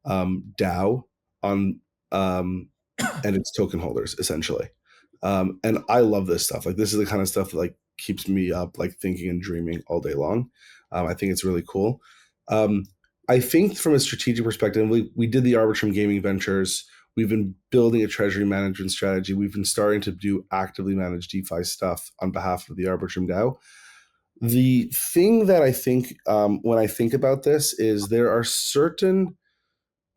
DAO on and its token holders, essentially. And I love this stuff. Like this is the kind of stuff that like keeps me up, like thinking and dreaming all day long. I think it's really cool. I think from a strategic perspective, we did the Arbitrum Gaming Ventures. We've been building a treasury management strategy. We've been starting to do actively managed DeFi stuff on behalf of the Arbitrum DAO. The thing that I think when I think about this is there are certain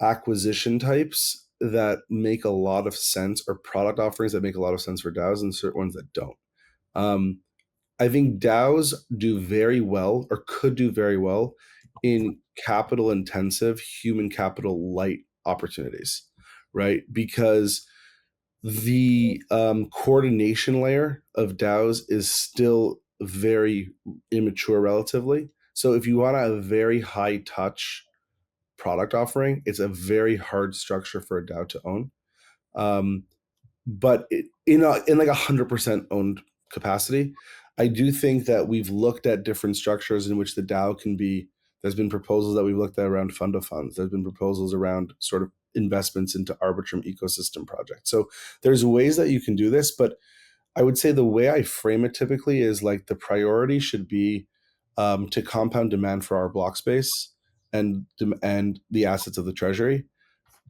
acquisition types that make a lot of sense, or product offerings that make a lot of sense for DAOs, and certain ones that don't. I think DAOs do very well, or could do very well, in capital intensive, human capital light opportunities, right? Because the coordination layer of DAOs is still very immature relatively. So if you want a very high touch product offering, it's a very hard structure for a DAO to own. But in like 100% owned capacity, I do think that we've looked at different structures in which the DAO can be There's been proposals that we've looked at around fund of funds. There's been proposals around sort of investments into Arbitrum ecosystem projects. So there's ways that you can do this, but I would say the way I frame it typically is like the priority should be to compound demand for our block space and the assets of the treasury.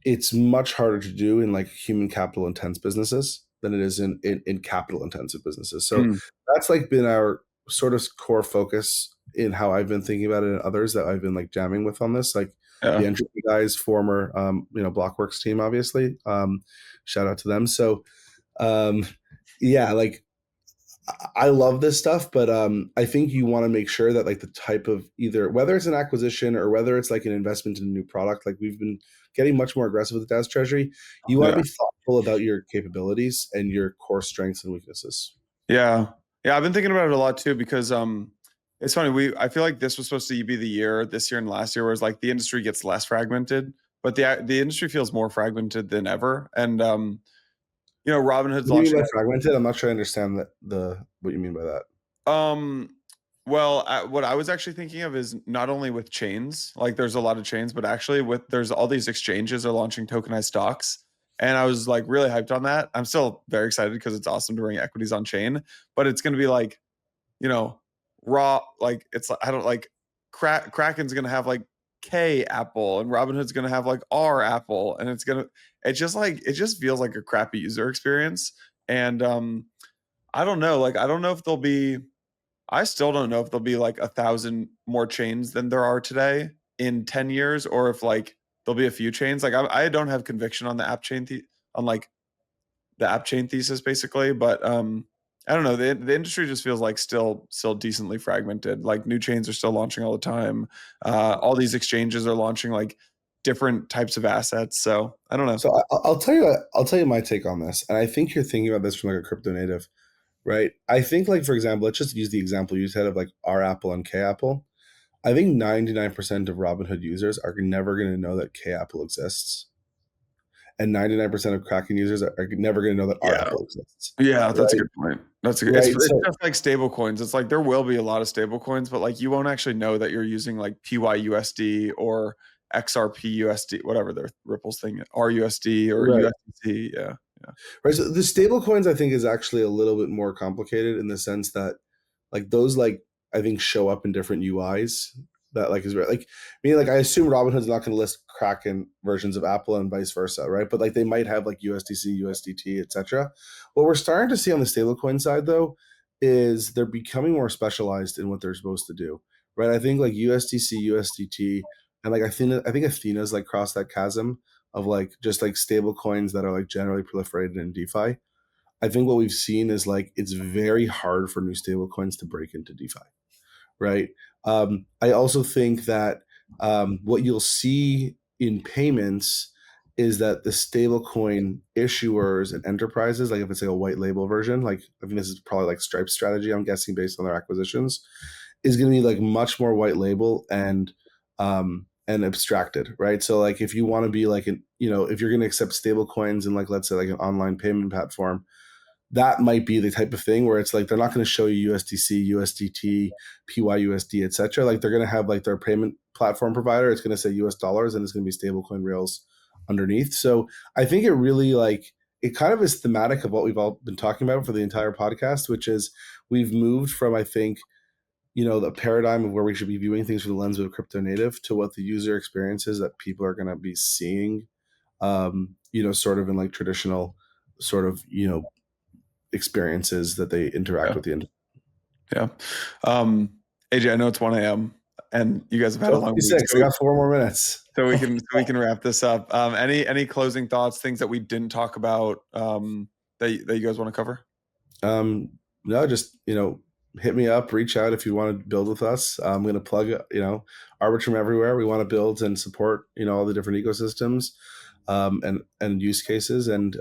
It's much harder to do in like human capital intense businesses than it is in capital intensive businesses. So that's like been our sort of core focus in how I've been thinking about it, and others that I've been like jamming with on this, like the Entropy guys, former Blockworks team, obviously. Shout out to them. So yeah, like I love this stuff, but I think you want to make sure that like the type of either whether it's an acquisition or whether it's like an investment in a new product, like we've been getting much more aggressive with the DAS Treasury. You want to be thoughtful about your capabilities and your core strengths and weaknesses.
Yeah, I've been thinking about it a lot too, because it's funny. I feel like this was supposed to be the year this year and last year, where it's like the industry gets less fragmented, but the industry feels more fragmented than ever. And Robinhood's
What do you
launching.
mean by fragmented? I'm not sure I understand what you mean by that.
Well, what I was actually thinking of is not only with chains, like there's a lot of chains, but actually there's all these exchanges are launching tokenized stocks. And I was like really hyped on that. I'm still very excited because it's awesome to bring equities on chain, but it's going to be like, raw, like it's, I don't like Kraken's going to have like K Apple and Robinhood's going to have like R Apple. And it just feels like a crappy user experience. And I don't know, I still don't know if there'll be like 1,000 more chains than there are today in 10 years, or if like there'll be a few chains. Like I don't have conviction on the app chain thesis basically, but I don't know. The industry just feels like still decently fragmented. Like new chains are still launching all the time. All these exchanges are launching like different types of assets. So I don't know.
So I'll tell you my take on this, and I think you're thinking about this from like a crypto native. Right. I think, like, for example, let's just use the example you said of like R Apple and K Apple. I think 99% of Robinhood users are never going to know that K Apple exists. And 99% of Kraken users are never going to know that R Apple exists.
Yeah, that's
right?
a good point. It's just like stable coins. It's like there will be a lot of stable coins, but like you won't actually know that you're using like PYUSD or XRP-USD, whatever their Ripple's thing, RUSD or USDC. Yeah.
Right. So the stable coins, I think, is actually a little bit more complicated in the sense that like those, like, I think show up in different UIs that like is like, meaning like I assume Robinhood's not going to list Kraken versions of Apple and vice versa, right? But like they might have like USDC, USDT, etc. What we're starting to see on the stablecoin side though is they're becoming more specialized in what they're supposed to do, right? I think like USDC, USDT, and like I think Athena's like crossed that chasm of like just like stable coins that are like generally proliferated in DeFi. I think what we've seen is like it's very hard for new stable coins to break into DeFi, right? I also think that what you'll see in payments is that the stablecoin issuers and enterprises, like if it's like a white label version, like I think this is probably like Stripe's strategy, I'm guessing based on their acquisitions, is going to be like much more white label and abstracted, right? So like if you want to be like if you're going to accept stable coins in like, let's say like an online payment platform, that might be the type of thing where it's like they're not going to show you USDC, USDT, PYUSD, etc. Like they're going to have like their payment platform provider. It's going to say US dollars and it's going to be stablecoin rails underneath. So I think it really like it kind of is thematic of what we've all been talking about for the entire podcast, which is we've moved from, I think, the paradigm of where we should be viewing things through the lens of a crypto native to what the user experience is that people are going to be seeing, sort of in like traditional sort of, experiences that they interact with the industry.
Yeah. AJ, I know it's 1 a.m. and you guys have had a long week.
I got 4 more minutes.
So we can wrap this up. Any closing thoughts, things that we didn't talk about that you guys want to cover?
No, just, hit me up, reach out if you want to build with us. I'm going to plug, Arbitrum everywhere. We want to build and support, all the different ecosystems and use cases. And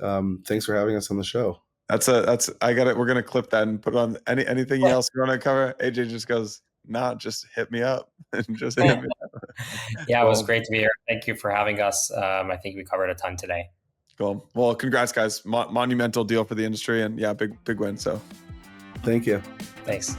thanks for having us on the show.
I got it. We're going to clip that and put on anything else you want to cover. AJ just goes, nah, just hit me up. Just hit me up.
Yeah, it was great to be here. Thank you for having us. I think we covered a ton today.
Cool. Well, congrats guys. Monumental deal for the industry and yeah, big win. So
thank you.
Thanks.